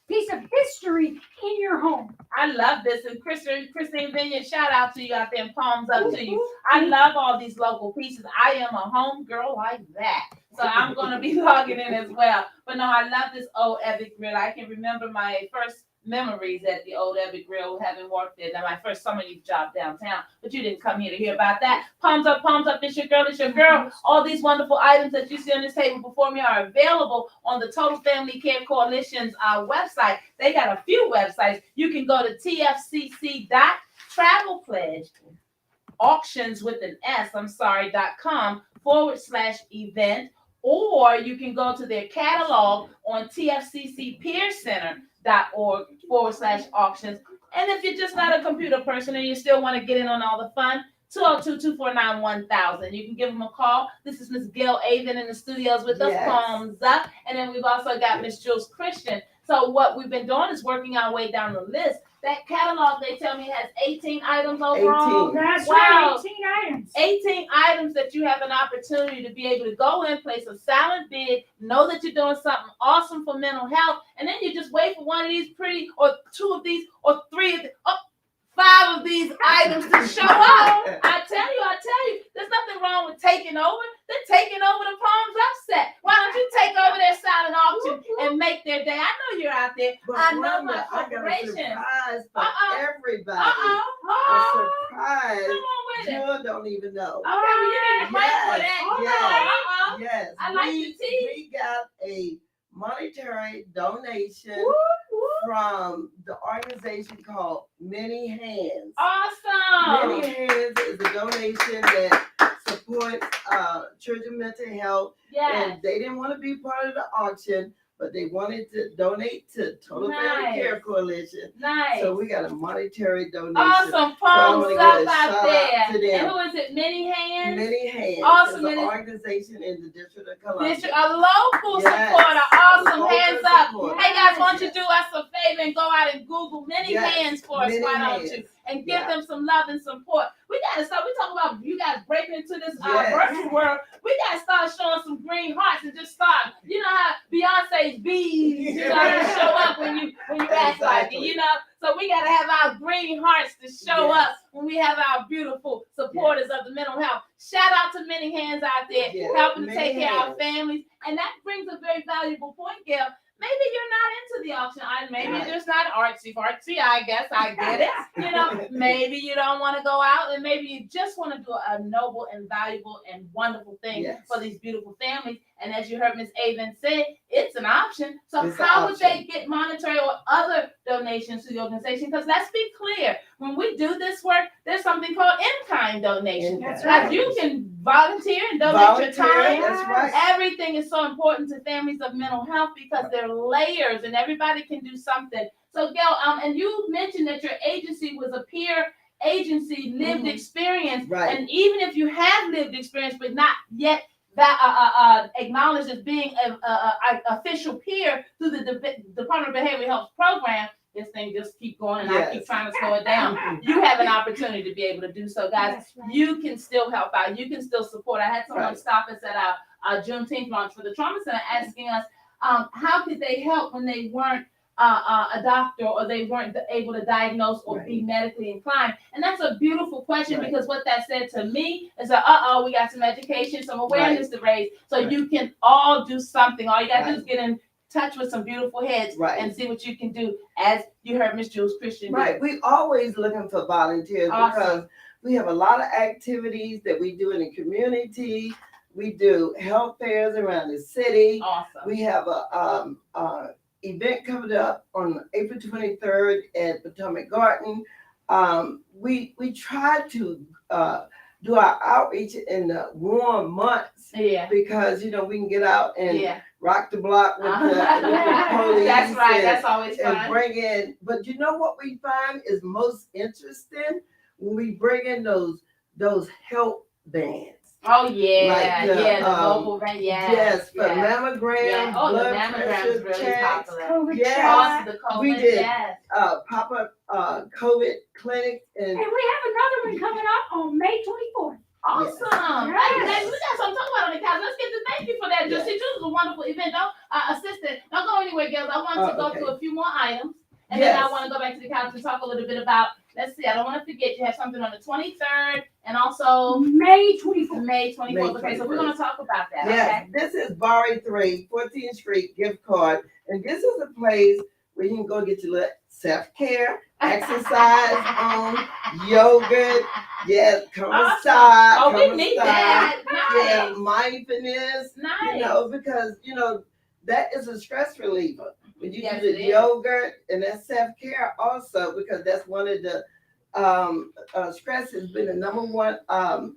piece of history in your home? I love this. And Christine Vineyard, shout out to you out there and palms up to you. I love all these local pieces. I am a home girl like that. So I'm going to be logging in as well. But no, I love this old Epic Grill. I can remember my first memories at the old Epic Grill, having worked there. Now, my first summer youth job downtown, but you didn't come here to hear about that. Palms up, it's your girl, it's your girl. All these wonderful items that you see on this table before me are available on the Total Family Care Coalition's website. They got a few websites. You can go to tfcc.travelpledge auctions with an .com/event, or you can go to their catalog on tfccpeercenter.org/auctions. And if you're just not a computer person and you still want to get in on all the fun, 202-249-1000. You can give them a call. This is Miss Gail Avon in the studios with us, Yes. palms up. And then we've also got Miss Jules Christian. So what we've been doing is working our way down the list. That catalog, they tell me, has 18 items overall. 18. That's Wow. right, 18 items. 18 items that you have an opportunity to be able to go in, place a silent bid, know that you're doing something awesome for mental health, and then you just wait for one of these pretty, or two of these, or three of the, 5 of these items to show up. I tell you, there's nothing wrong with taking over. They're taking over the Palms Up set. Why don't you take over their silent auction and make their day? I know you're out there. But I know my Wanda, I got a corporation. surprise for Uh-oh. everybody. Uh-oh. A Oh, surprise. come on with it. You don't even know. Okay, well, you need to fight for that. Yes, Uh-oh. Yes. I like the tea. We got a monetary donation from the organization called Many Hands. Awesome. Many Hands is a donation that supports children mental health, Yes. and they didn't want to be part of the auction, but they wanted to donate to Total Family Nice. Care Coalition. Nice. So we got a monetary donation. Awesome. So I Palms wanna give up a out shout out there. to them. And who is it? Many Hands? Many Hands. Awesome. It's And an it's- organization in the District of Columbia. District, a local Yes. supporter. Awesome. Local Hands up. supporter. Hey guys, why don't you do us a favor and go out and Google Many Yes. Hands for us, Many why don't Hands. you? And give Yeah. them some love and support. We gotta stop. We talk about you guys breaking into this Yes. virtual world. we gotta start showing some green hearts and just start. You know how Beyonce's bees, you know, they show up when you act like it, you know. So we gotta have our green hearts to show Yes. up when we have our beautiful supporters of the mental health. Shout out to many hands out there Yes. helping to Many take care of our hands. families, and that brings a very valuable point, Gail. Maybe you're not into the auction item. Maybe Right. you're just not artsy. I guess I get it. You know, maybe you don't want to go out, and maybe you just want to do a noble and valuable and wonderful thing Yes. for these beautiful families. And as you heard Ms. Avon say, it's an option. So It's an how would they option. get monetary or other donations to the organization? Because let's be clear, when we do this work, there's something called in-kind donation. That's Like right. you can volunteer and donate your time. That's right. Everything is so important to families of mental health because they're layers and everybody can do something. So Gail, and you mentioned that your agency was a peer agency, lived Mhm. experience. Right. And even if you have lived experience, but not yet that acknowledged as being a official peer through the Department of Behavioral Health program, this thing just keep going and I keep Yes. trying to slow it down. You have an opportunity to be able to do so, guys. That's right. You can still help out. You can still support. I had someone Right. stop us at our Juneteenth launch for the Trauma Center asking us how could they help when they weren't a doctor or they weren't able to diagnose or be medically inclined. And that's a beautiful question Right. because what that said to me is that, we got some education, some awareness to raise. So Right. you can all do something. All you got to do Right. is get in touch with some beautiful heads Right. and see what you can do, as you heard Miss Jules Christian do. Right. We always looking for volunteers Awesome. because we have a lot of activities that we do in the community. We do health fairs around the city. Awesome. We have a event coming up on April 23rd at Potomac Garden. We try to do our outreach in the warm months Yeah. because we can get out and Yeah. rock the block with the police. That's right. and- That's always and fun. bring in, but you know what we find is most interesting when we bring in those help bands. Oh yeah, Like the, the um, mobile van. Yes, for yes. mammogram, Yeah. Oh, the blood mammogram pressure is really checks, popular. COVID Yes. shot. Also the COVID, We did. yes. pop-up COVID clinics, and And we have another one coming up on May 24th. Awesome. Yes. Hey, man, we got something to talk about on the couch. Let's get to thank you for that. Yes. Just it was a wonderful event. Don't assistant. Don't go anywhere, girls. I want to go okay. through a few more items. And then I Yes. want to go back to the couch and talk a little bit about, let's see, I don't want to forget, you have something on the 23rd and also May 24th. May 24th. Okay, so we're going to talk about that. yes, this is Bari 3, 14th Street gift card, and this is a place where you can go get your little self-care, exercise on, yogurt, yes, come Awesome. inside, Oh, we come need inside. that. Yeah, Nice. mindfulness, Nice. because that is a stress reliever. When you Yes, do it the is. yogurt and that self-care also, because that's one of the stress has been the number one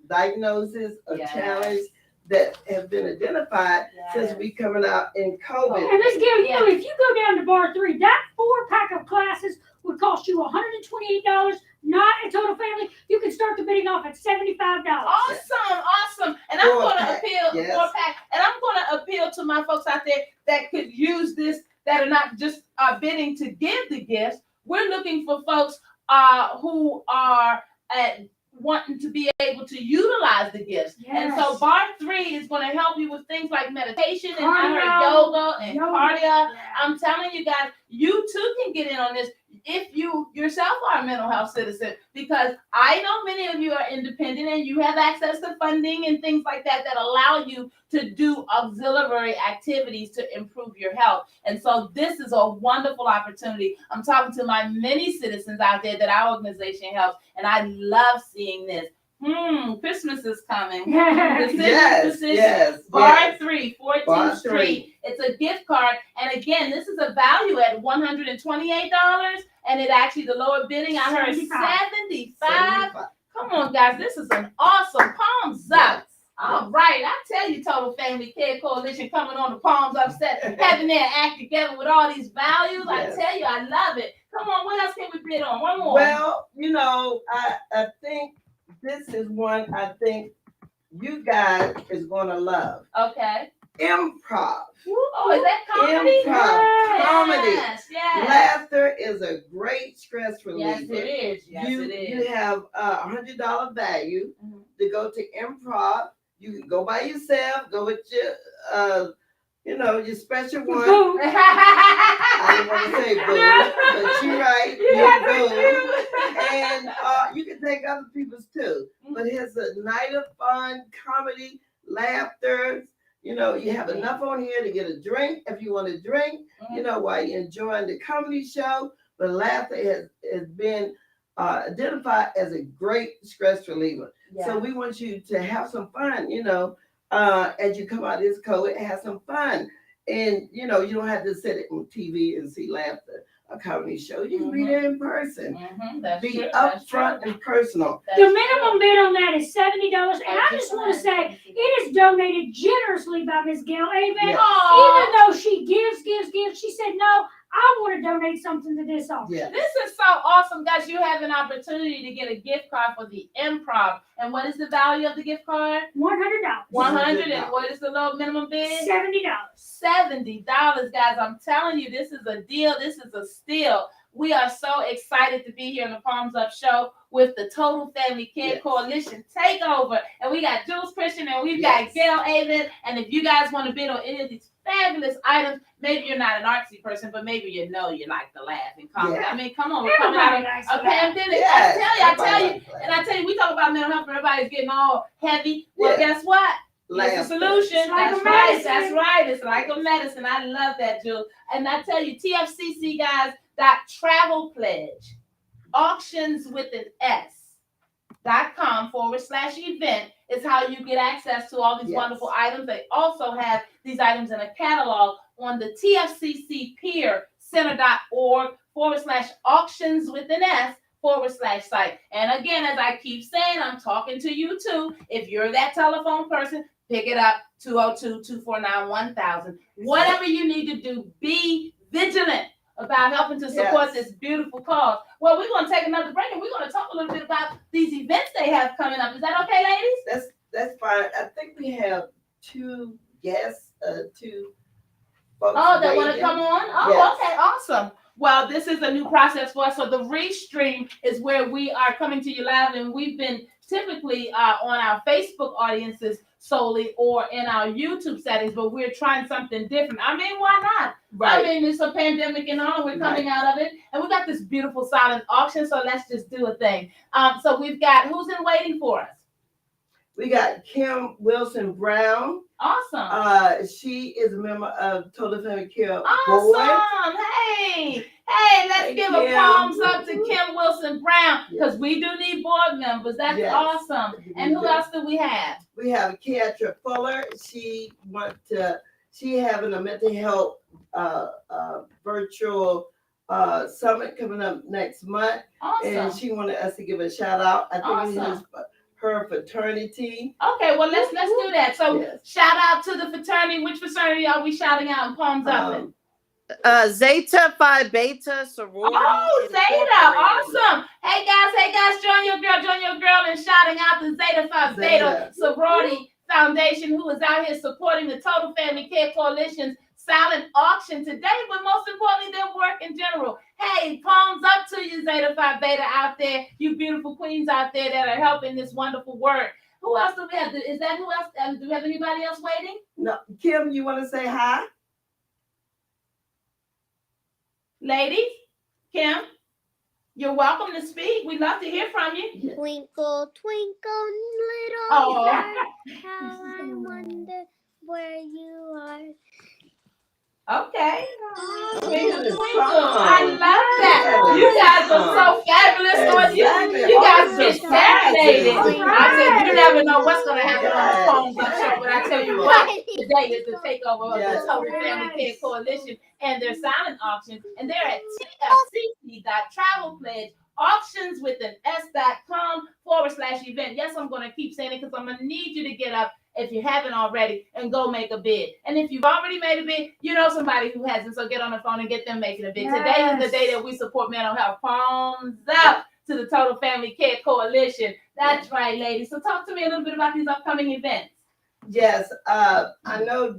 diagnosis or Yes. challenge that have been identified since we coming out in COVID. And Miss Gail, you know, if you go down to Bar 3, that 4-pack of classes would cost you $128, not a total family. You can start the bidding off at $75. Awesome. And I'm Four going to pack, appeal yes. 4-pack, and I'm going to appeal to my folks out there that could use this, that are not just bidding to give the gifts. We're looking for folks who are wanting to be able to utilize the gifts. And so Yes. Bar 3 is going to help you with things like meditation and I heard Cardio. yoga and Yoga. cardio. Yeah. I'm telling you guys, you too can get in on this if you yourself are a mental health citizen, because I know many of you are independent and you have access to funding and things like that that allow you to do auxiliary activities to improve your health. And so this is a wonderful opportunity. I'm talking to my many citizens out there that our organization helps, and I love seeing this. Christmas is coming. Yes. Bar 3, 14th Bar Street. It's a gift card. And again, this is a value at $128. And it actually, the lower bidding, I heard 75. Come on, guys. This is an awesome Palms Up. All right. I tell you, Total Family Care Coalition coming on the Palms Up set, having their act together with all these values. Yes. I tell you, I love it. Come on, what else can we bid on? One more. Well, I think this is one I think you guys is gonna love. Okay. Improv. Oh, is that comedy? Improv. Comedy. Yes. Laughter is a great stress Yes, reliever. it is. Yes, you it is. have a $100 value Mhm. to go to improv You can go by yourself, go with your, your special one. Boo. I didn't want to say boo, but you're right. You're boo. And you can take other people's too. But it's a night of fun, comedy, laughter. You have enough on here to get a drink if you want to drink, while you're enjoying the comedy show. But laughter has been identified as a great stress reliever. Yeah. So we want you to have some fun, as you come out of this COVID, have some fun. And, you don't have to sit on TV and see laughter, a comedy show. You can be there in person. That's Be true. That's upfront true. and personal. The minimum bid on that is $70. And I just want to say, it is donated generously by Miss Gail Avon. Yes. Even though she gives, she said, no, I want to donate something to this office. Yeah. This is so awesome, guys. You have an opportunity to get a gift card for the Improv. And what is the value of the gift card? $100. 100. And what is the low minimum bid? $70. $70, guys. I'm telling you, this is a deal. This is a steal. We are so excited to be here on the Palms Up Show with the Total Family Care Coalition Takeover. And we got Jules Christian and we've got Gail Avon. And if you guys want to bid on any of these fabulous items, maybe you're not an artsy person, but maybe you like to laugh and comment. I mean, come on, we're coming out of a pandemic. I tell you, we talk about mental health and everybody's getting all heavy. Well, guess what? It's a solution. Like That's right. It's like a medicine. I love that, Jules. And I tell you, TFCC guys, travel pledge auctions with an s.com/event is how you get access to all these wonderful items. They also have these items in a catalog on the TFCC Peer Center.org/auctions with an s/site. And again, as I keep saying, I'm talking to you too. If you're that telephone person, pick it up, 202-249-1000. Whatever you need to do, be vigilant about helping to support this beautiful cause. Well, we're going to take another break and we're going to talk a little bit about these events they have coming up. Is that okay, ladies? That's fine. I think we have two guests, two folks. Oh, that want to come on? Oh, Yes. okay, awesome. Well, this is a new process for us. So the Restream is where we are coming to you live, and we've been typically on our Facebook audiences solely or in our YouTube settings, but we're trying something different. I mean, why not? Right. I mean, it's a pandemic and all, we're coming out of it, and we got this beautiful silent auction, so let's just do a thing. So we've got, who's in waiting for us? We got Kim Wilson Brown. Awesome. She is a member of Total Family Care Board. Awesome. Hey, let's give a palms up to Kim Wilson Brown, because we do need board members. That's awesome. And who else do we have? We have Keatra Fuller. She having a mental health virtual summit coming up next month. Awesome. And she wanted us to give a shout out. I think Awesome. it is her fraternity. Okay, well let's do that. So shout out to the fraternity. Which fraternity are we shouting out in palms up? Zeta Phi Beta Sorority. Oh, Zeta, awesome. Hey guys, join your girl in shouting out the Zeta Phi Beta Sorority Foundation, who is out here supporting the Total Family Care Coalition's silent auction today, but most importantly, their work in general. Hey, palms up to you, Zeta Phi Beta out there, you beautiful queens out there that are helping this wonderful work. Who else do we have? Is that who else? Do we have anybody else waiting? No, Kim, you want to say hi? Ladies, Kim, you're welcome to speak. We'd love to hear from you. Twinkle, twinkle, little Oh. star, how I wonder where you are. Okay. Twinkle, I love that. You guys are so fabulous. Exactly. You guys get serenaded. Awesome. I said, you never know what's going to happen on the Palms Up Show, but I tell you what, today is the takeover of the Total Family Care Coalition and their silent auction. And they're at tfcc.travelpledge auctions with an s.com/event. Yes, I'm going to keep saying it because I'm going to need you to get up if you haven't already and go make a bid. And if you've already made a bid, you know somebody who hasn't, so get on the phone and get them making a bid. Today is the day that we support mental health. Palms up to the Total Family Care Coalition. That's right, ladies. So talk to me a little bit about these upcoming events. Yes, I know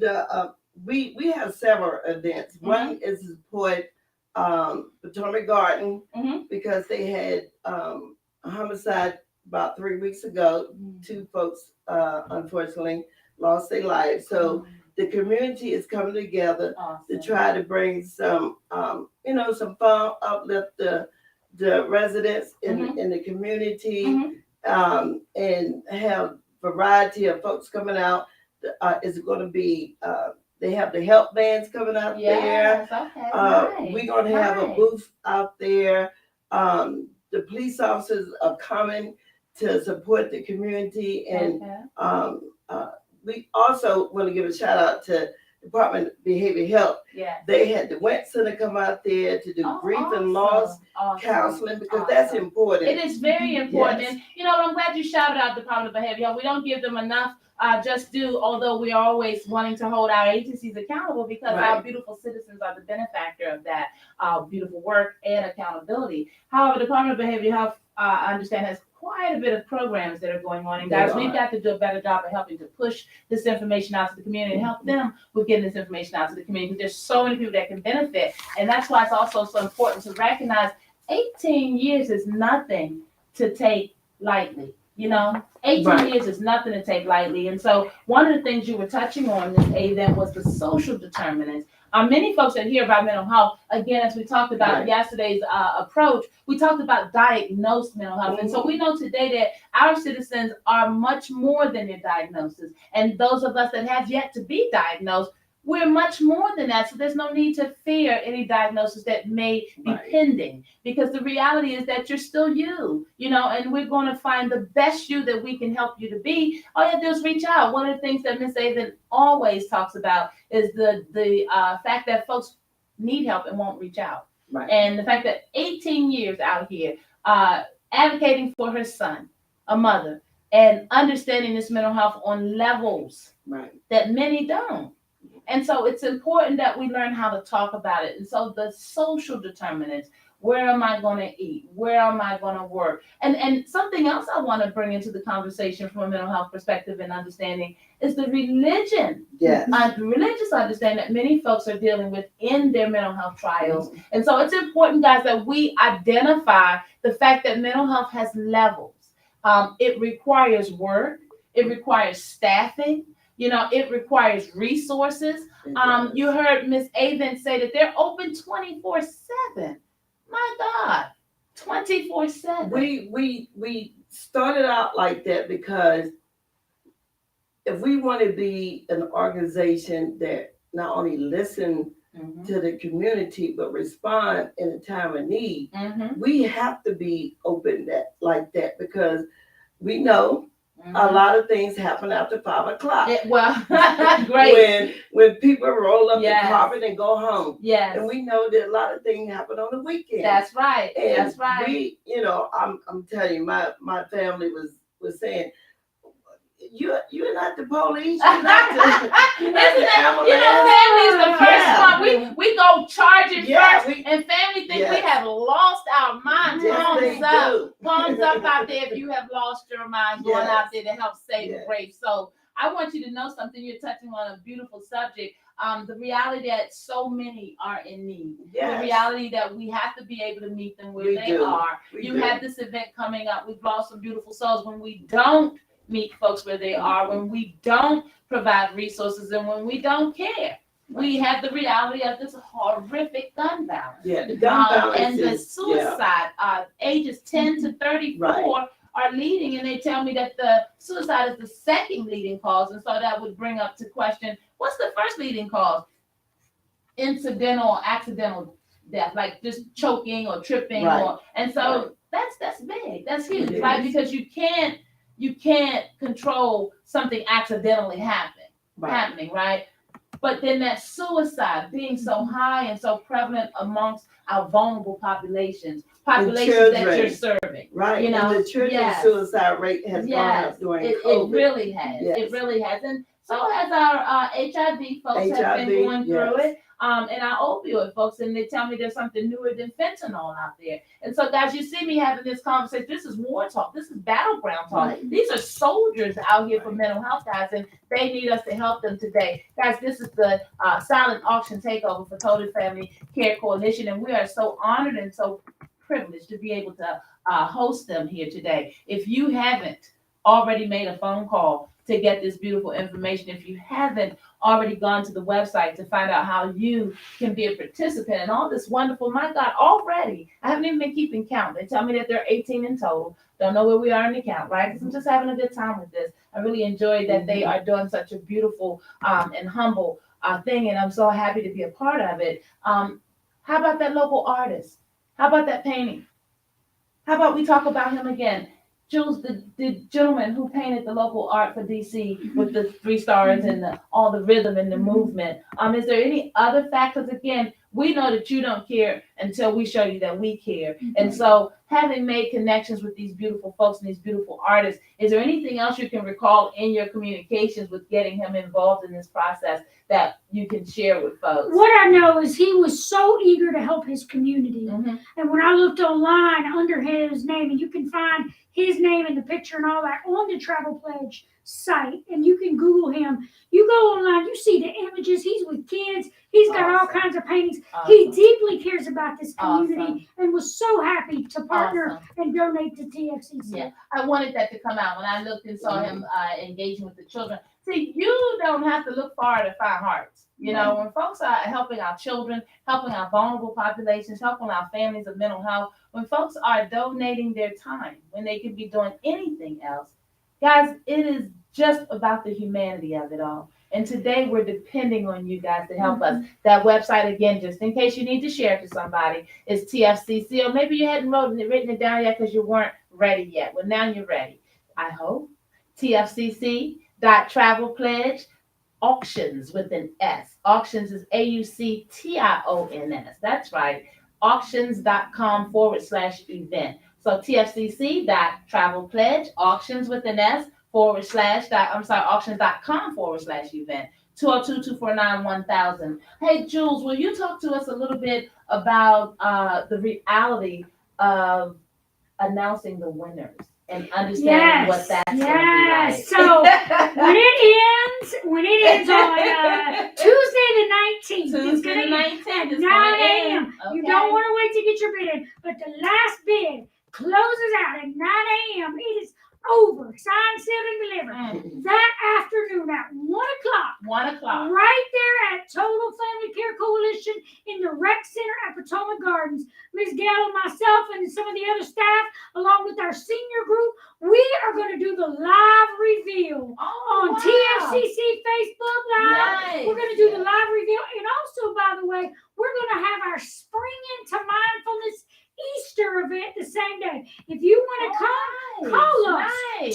we have several events. Mm-hmm. One is to support Potomac Garden Mm-hmm. because they had a homicide about 3 weeks ago, 2 folks unfortunately lost their lives. So the community is coming together to try to bring some, some fun, uplift the residents in the community, and have variety of folks coming out. Is going to be, they have the help bands coming out there. Yes, okay, nice, We're going to have a nice. booth out there. The police officers are coming to support the community, and Okay. we also want to give a shout out to Department of Behavioral Health. Yes. They had the Wet Center come out there to do grief and loss counseling, because that's important. It is very important. Yes. And I'm glad you shouted out the Department of Behavioral Health. We don't give them enough just due, although we are always wanting to hold our agencies accountable, because our Right. beautiful citizens are the benefactor of that beautiful work and accountability. However, the Department of Behavioral Health, I understand, has quite a bit of programs that are going on. And They guys, are. we've got to do a better job of helping to push this information out to the community and help them with getting this information out to the community. There's so many people that can benefit. And that's why it's also so important to recognize 18 years is nothing to take lightly. 18 Right. years is nothing to take lightly. And so one of the things you were touching on, Ms. Aiden, was the social determinants. Many folks that hear about mental health, again, as we talked about Right. in yesterday's approach, we talked about diagnosed mental health. And so we know today that our citizens are much more than their diagnosis. And those of us that have yet to be diagnosed, we're much more than that. So there's no need to fear any diagnosis that may be Right. pending, because the reality is that you're still you, and we're going to find the best you that we can help you to be. All you have to do is reach out. One of the things that Ms. Avon always talks about is the fact that folks need help and won't reach out. Right. And the fact that 18 years out here, advocating for her son, a mother, and understanding this mental health on levels Right. that many don't. And so it's important that we learn how to talk about it. And so the social determinants, where am I going to eat? Where am I going to work? And something else I want to bring into the conversation from a mental health perspective and understanding is the religion. Yes. The religious understanding that many folks are dealing with in their mental health trials. And so it's important, guys, that we identify the fact that mental health has levels. It requires work. It requires staffing. It requires resources. You heard Ms. Avon say that they're open 24/7. My God, 24/7. We started out like that because if we want to be an organization that not only listen to the community but respond in a time of need, we have to be open like that, because we know a lot of things happen after 5 o'clock. Great. When people roll up Yes. the carpet and go home. Yes. And we know that a lot of things happen on the weekend. That's right. And That's right. we, I'm telling you, my family was saying, you're not the police. You're not the, you're not Isn't the it? ambulance. Family is the first Yeah. one. We go charging Yeah, first, and family think we Yes. have lost our minds. Yes, they Palms up. do. Palms up out there if you have lost your mind, going Yes. out there to help save the Yes. brave soul. I want you to know something. You're touching on a beautiful subject. The reality that so many are in need. Yes. The reality that we have to be able to meet them where We they do. are. We You do. have this event coming up. We've lost some beautiful souls when we don't meet folks where they are, when we don't provide resources, and when we don't care. We have the reality of this horrific gun violence. Yeah, the gun violence And the is- suicide, ages 10 to 34 Right. are leading, and they tell me that the suicide is the second leading cause. And so that would bring up to question, what's the first leading cause? Incidental or accidental death, like just choking or tripping. Right. And so that's big, that's huge, right? Because you can't control something accidentally happening, right? But then that suicide being so high and so prevalent amongst our vulnerable populations that children. you're serving. Right. You know, And the children's yes. suicide rate has gone up during It COVID. really has. Yes. It really has. And so has our HIV folks have been HIV, going through yes. it. And our opioid folks, and they tell me there's something newer than fentanyl out there. And so, guys, you see me having this conversation. This is war talk. This is battleground talk. Right. These are soldiers out here for mental health, guys, and they need us to help them today. Guys, this is the silent auction takeover for Total Family Care Coalition, and we are so honored and so privilege to be able to host them here today. If you haven't already made a phone call to get this beautiful information, if you haven't already gone to the website to find out how you can be a participant in all this wonderful, my God, already, I haven't even been keeping count. They tell me that there are 18 in total. Don't know where we are in the count, right? Because I'm just having a good time with this. I really enjoy that they are doing such a beautiful and humble thing, and I'm so happy to be a part of it. How about that local artist? How about that painting? How about we talk about him again? Jules, the gentleman who painted the local art for DC with the 3 stars and all the rhythm and the movement. Is there any other factors? Again, we know that you don't care until we show you that we care. And so having made connections with these beautiful folks and these beautiful artists, is there anything else you can recall in your communications with getting him involved in this process that you can share with folks? What I know is he was so eager to help his community. And when I looked online under his name, and you can find his name in the picture and all that on the Travel Pledge site, and you can Google him. You go online, you see the images. He's with kids. He's got all kinds of paintings. He deeply cares about this community and was so happy to partner and donate to TFCC. Yeah, I wanted that to come out when I looked and saw him engaging with the children. See, you don't have to look far to find hearts. You know, when folks are helping our children, helping our vulnerable populations, helping our families of mental health, when folks are donating their time, when they could be doing anything else, guys, it is just about the humanity of it all. And today we're depending on you guys to help us. That website, again, just in case you need to share it to somebody, is TFCC, or maybe you hadn't written it down yet because you weren't ready yet. Well, now you're ready, I hope. TFCC.travelpledge auctions with an S. Auctions is AUCTIONS. That's right. Auctions.com/event. So TFCC.travelpledge auctions with an S auctions.com/event. 202-249-1000. Hey, Jules, will you talk to us a little bit about the reality of announcing the winners and understanding what that's going to be like? So when it ends on Tuesday the 19th, Tuesday the 19th, at 9 a.m. You don't want to wait to get your bid in, but the last bid closes out at 9 a.m. It is over. Signed, sealed, and delivered. That afternoon at 1 o'clock. 1 o'clock. Right there at Total Family Care Coalition in the Rec Center at Potomac Gardens. Ms. Gallo, myself, and some of the other staff, along with our senior group, we are going to do the live reveal on TFCC Facebook Live. Nice. We're going to do the live reveal. And also, by the way, we're going to have our Spring into Mindfulness Easter event the same day. If you want to come, call us. 202-249-1000.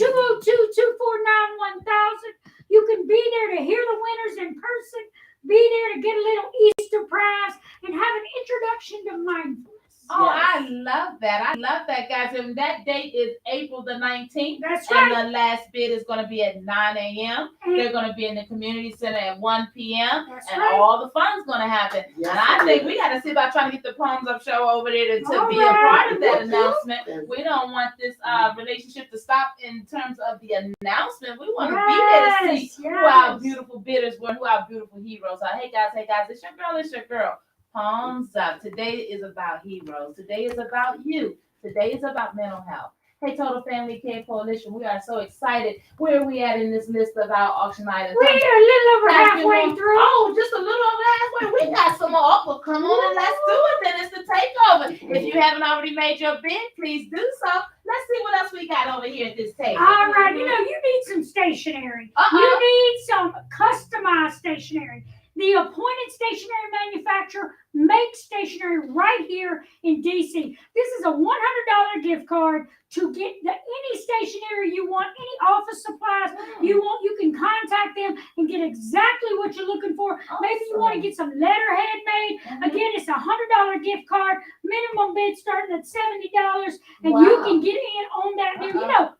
You can be there to hear the winners in person, be there to get a little Easter prize, and have an introduction to mindfulness. Oh, yes. I love that. I love that, guys. And that date is April the 19th. That's right. And the last bid is going to be at 9 a.m. They're going to be in the community center at 1 p.m. That's and right. all the fun's going to happen. Yes, and I think we got to see about trying to get the Palms Up show over there to be a part of that announcement. Yes. We don't want this relationship to stop in terms of the announcement. We want to be there to see who our beautiful bidders were, who our beautiful heroes are. Hey, guys, it's your girl, it's your girl. Palms Up. Today is about heroes. Today is about you. Today is about mental health. Hey, Total Family Care Coalition, we are so excited. Where are we at in this list of our auction items? We're a little over halfway through. Oh, just a little over halfway. We got some more. Well, come on and let's do it. Then it's the takeover. If you haven't already made your bid, please do so. Let's see what else we got over here at this table. All right, you need some stationery. You need some customized stationery. The appointed stationery manufacturer makes stationery right here in DC. This is a $100 gift card to get any stationery you want, any office supplies you want. You can contact them and get exactly what you're looking for. Awesome. Maybe you want to get some letterhead made. Again, it's a $100 gift card. Minimum bid starting at $70, and you can get in on that deal.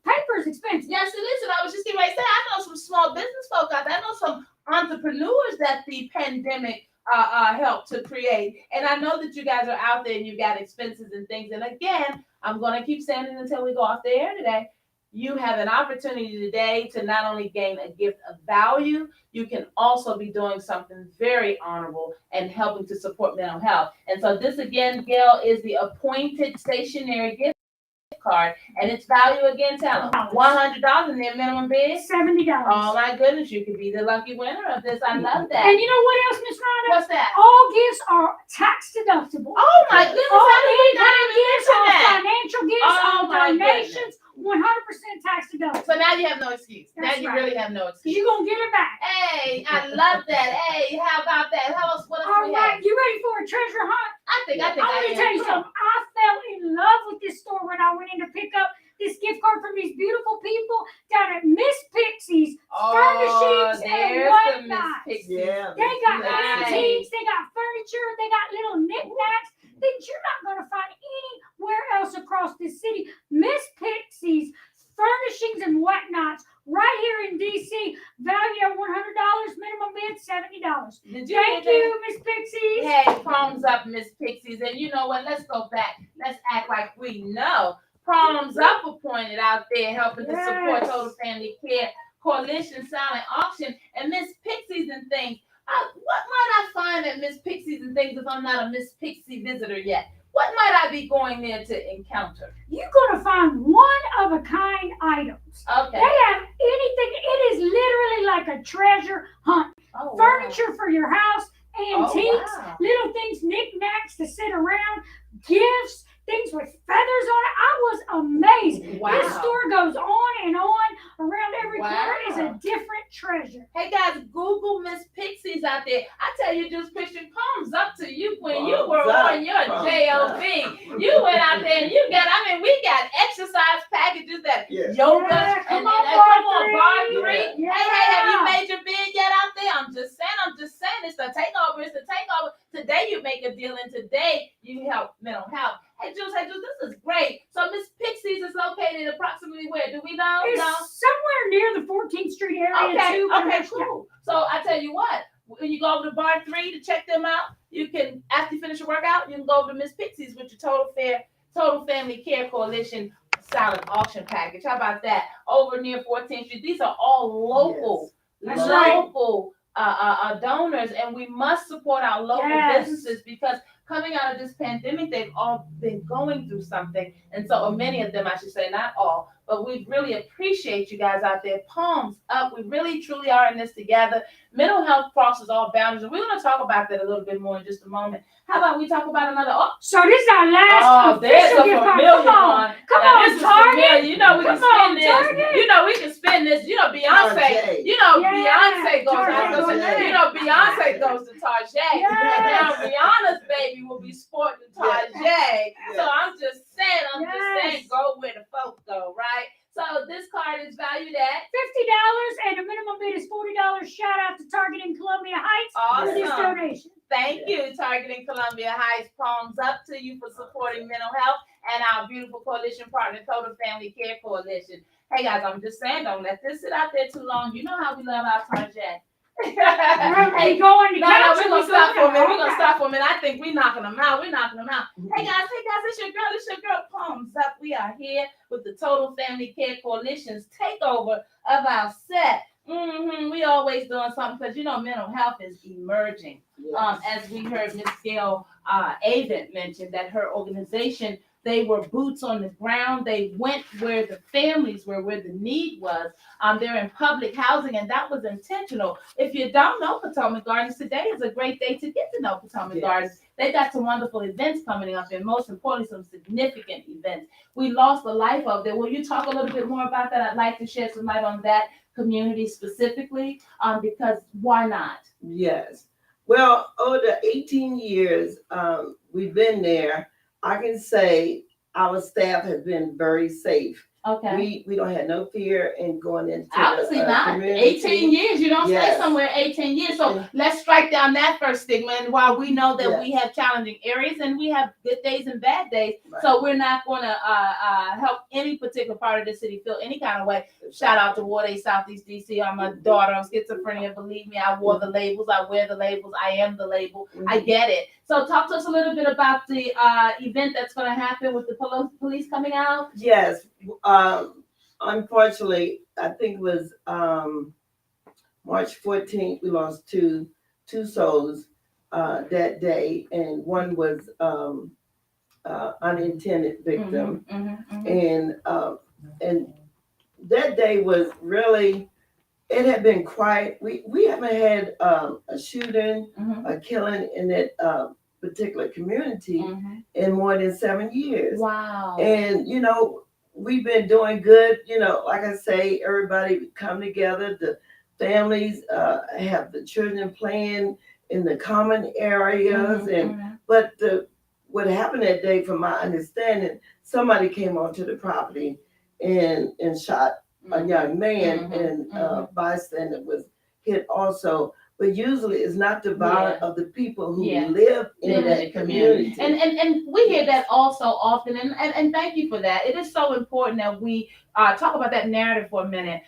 Paper is expensive. Yes, it is. And I was just getting ready to say, I know some small business folk out there. I know some entrepreneurs that the pandemic helped to create. And I know that you guys are out there and you've got expenses and things. And again, I'm going to keep saying it until we go off the air today. you have an opportunity today to not only gain a gift of value, you can also be doing something very honorable and helping to support mental health. And so this again, Gail, is the appointed stationary gift card, and its value again, tell them $100 in their minimum bid. $70. Oh my goodness, you could be the lucky winner of this. I love that. And you know what else, Miss Rhonda? What's that? All gifts are tax deductible. Oh my goodness, All how did we not in-kind even gifts, mention all that? financial gifts, Oh all my donations, 100% tax deductible. So now you have no excuse. Now That's you right. really have no Because excuse. you're going to get it back. Hey, I love that. Hey, how about that? How else? What else All we right, have? you ready for a treasure hunt? I think I'm going to tell you am. something. I fell in love with this store when I went in to pick up this gift card from these beautiful people down at Miss Pixie's Furnishings and there's the Miss whatnot. Pixie. Yeah. They got Nice. antiques, they got furniture, they got little knickknacks, things you're not going to find anywhere else across this city. Miss Pixie's Furnishings and Whatnots, right here in DC, valued at $100, minimum bid $70. Did you Thank hear that? you, Miss Pixies. Hey, palms up, Miss Pixies. And you know what? Let's go back. Let's act like we know. Palms up appointed out there helping to support Yes. Total Family Care Coalition Silent Auction and Miss Pixies and things. What might I find at Miss Pixies and things if I'm not a Miss Pixie visitor yet? What might I be going there to encounter? You're going to find one-of-a-kind items. Okay. They have anything. It is literally like a treasure hunt. Oh, wow. Furniture for your house, antiques, Oh, wow. little things, knickknacks to sit around, gifts, things with feathers on it. I was amazed. Wow. This store goes on and on. Around every Wow. corner is a different treasure. Hey guys, Google Miss Pixies out there. I tell you, just Christian, palms up to you when you Palms were up, on your palms job. You went out there and you got. I mean, we got exercise packages that Yeah. yoga Yeah, and come on, bar Bar three. Three. Hey, have you Yeah. made your bid yet out there? I'm just saying. It's the takeover. It's the takeover. Today you make a deal, and today you help mental health. Hey, Jules, this is great. So Miss Pixies is located approximately where? Do we know? It's No. somewhere near the 14th Street area Okay, too. okay, cool. So I tell you what, when you go over to Bar 3 to check them out, you can, after you finish your workout, you can go over to Miss Pixie's with your Total Family Care Coalition silent auction package. How about that? Over near 14th Street. These are all local, Yes. That's right. local donors, and we must support our local Yes. businesses because coming out of this pandemic, they've all been going through something. And so, or many of them, I should say, not all, but we really appreciate you guys out there. Palms up. We really, truly are in this together. Mental health crosses all boundaries. And we're going to talk about that a little bit more in just a moment. How about we talk about another? So this is our last There's official a gift card. familiar Come on. one. Come Now, on, this is Target. familiar. You know we can Come on, spend this. Target. You know we can spend this. You know Beyonce. Target. You know Yeah, Beyonce goes Target out goes to. there. You know Beyonce goes to Target. Yes. And now Rihanna's baby will be sporting Target. So I'm just saying, go where the folks go, right? So this card is valued at $50 and a minimum bid is $40. Shout out to Target in Columbia Heights for this awesome. donation. Thank you, Targeting Columbia Heights. Palms up to you for supporting mental health and our beautiful coalition partner, Total Family Care Coalition. Hey guys, I'm just saying, don't let this sit out there too long. You know how we love our Target. Hey, go on the couch. We're gonna stop for a minute. We're gonna Okay. stop for a minute. I think we're knocking them out. Hey guys, it's your girl. Palms up. We are here with the Total Family Care Coalition's takeover of our set. We always doing something because mental health is emerging. As we heard Miss Gail Avent mention that her organization, they were boots on the ground. They went where the families were, where the need was. They're in public housing, and that was intentional. If you don't know Potomac Gardens, today is a great day to get to know Potomac Gardens. They got some wonderful events coming up, and most importantly, some significant events. We lost the life of there. Will you talk a little bit more about that? I'd like to shed some light on that community specifically, because why not? Yes. Well, over the 18 years we've been there, I can say our staff has been very safe. Okay. We don't have no fear in going into Obviously the not. community. 18 years. You don't stay Yes. somewhere 18 years. So let's strike down that first stigma. And while we know that Yes. we have challenging areas and we have good days and bad days, Right. so we're not going to help any particular part of the city feel any kind of way. Shout out to Ward 8 Southeast DC. I'm a daughter of schizophrenia. Believe me, I wore the labels. I wear the labels. I am the label. I get it. So talk to us a little bit about the event that's going to happen with the police coming out. Yes. unfortunately, I think it was March 14th, we lost two souls that day, and one was unintended victim. And that day was really, it had been quiet. We haven't had a shooting, a killing in that particular community in more than 7 years. Wow. And we've been doing good. Like I say, everybody come together. The families have the children playing in the common areas, but what happened that day, from my understanding, somebody came onto the property and shot a young man, and bystander was hit also. But usually it's not the violence of the people who live in that community. And we hear that also often, and thank you for that. It is so important that we talk about that narrative for a minute.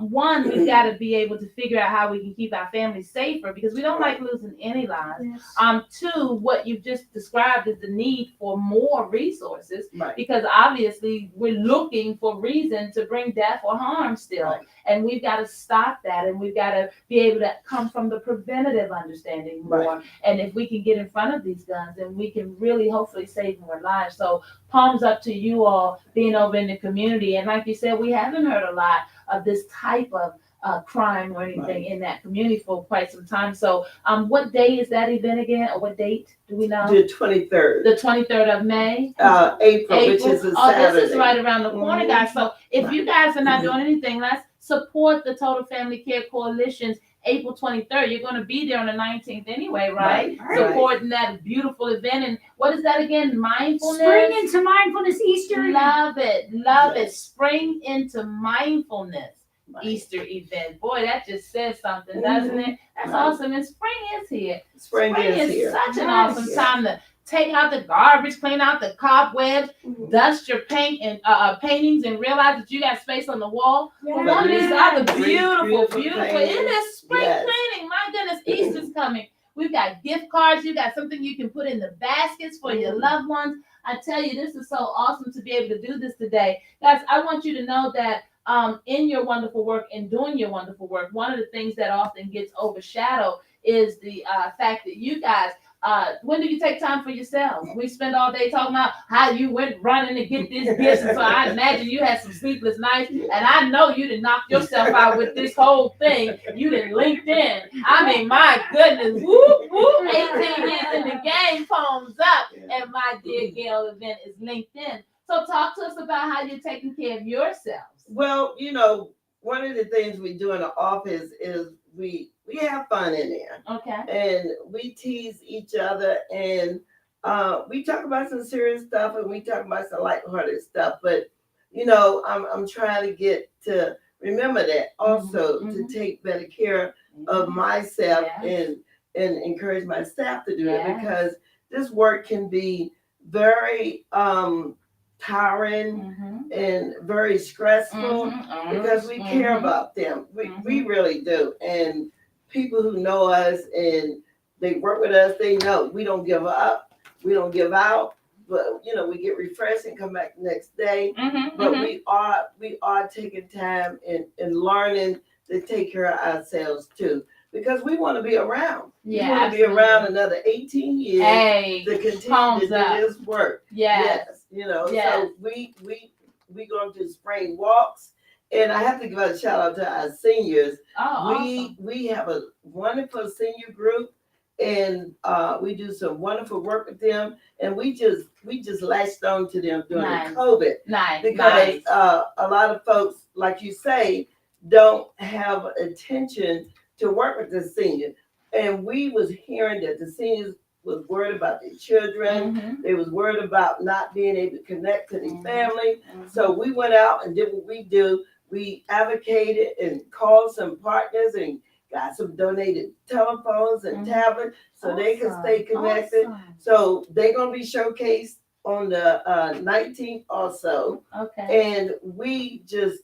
One, we've got to be able to figure out how we can keep our families safer, because we don't like losing any lives. Yes. Two, what you've just described is the need for more resources, Right. because obviously we're looking for reason to bring death or harm still. Right. And we've got to stop that, and we've got to be able to come from the preventative understanding more. Right. And if we can get in front of these guns, then we can really hopefully save more lives. So palms up to you all being over in the community. And like you said, we haven't heard a lot of this type of crime or anything in that community for quite some time. So what day is that event again, or what date do we know? The 23rd. The 23rd of May? April, which is a Saturday. This is right around the corner, guys. So if you guys are not doing anything, let's support the Total Family Care Coalition's April 23rd. You're going to be there on the 19th anyway, right? Right. Supporting that beautiful event. And what is that again? Mindfulness? Spring into mindfulness Easter. Love it. Love it. Yes. Spring into mindfulness Right. Easter event. Boy, that just says something, doesn't it? That's Right. awesome. And spring is here. Spring is here. Such an Yes. awesome time to take out the garbage, clean out the cobwebs, dust your paint and paintings, and realize that you got space on the wall. Yeah. Well, these are the beautiful. Beautiful It paintings. is spring Yes. cleaning. My goodness, Easter's coming. We've got gift cards. You got something you can put in the baskets for your loved ones. I tell you, this is so awesome to be able to do this today. Guys, I want you to know that in your wonderful work and doing your wonderful work, one of the things that often gets overshadowed is the fact that you guys, when do you take time for yourselves? We spend all day talking about how you went running to get this business. So I imagine you had some sleepless nights, and I know you didn't knock yourself out with this whole thing. You didn't LinkedIn. I mean, my goodness, whoop, whoop, 18 years in the game, palms up, and my dear Gail event is LinkedIn. So talk to us about how you're taking care of yourselves. Well, one of the things we do in the office is we have fun in there, Okay. and we tease each other, and we talk about some serious stuff, and we talk about some lighthearted stuff. But I'm trying to get to remember that also, to take better care of myself, and encourage my staff to do it, because this work can be very tiring and very stressful, because we care about them. We really do. And people who know us and they work with us, they know we don't give up, we don't give out, but we get refreshed and come back the next day. But we are taking time and learning to take care of ourselves too, because we want to be around. We want to be around another 18 years to continue to do this work. Yes. So we going to do spring walks, and I have to give a shout out to our seniors. Awesome. We have a wonderful senior group, and we do some wonderful work with them, and we just latched on to them during COVID. Nice. Because a lot of folks, like you say, don't have attention to work with the seniors. And we was hearing that the seniors was worried about their children. They was worried about not being able to connect to their family. So we went out and did what we do. We advocated and called some partners and got some donated telephones and tablets so they can stay connected. So they're going to be showcased on the 19th also. Okay. And we just,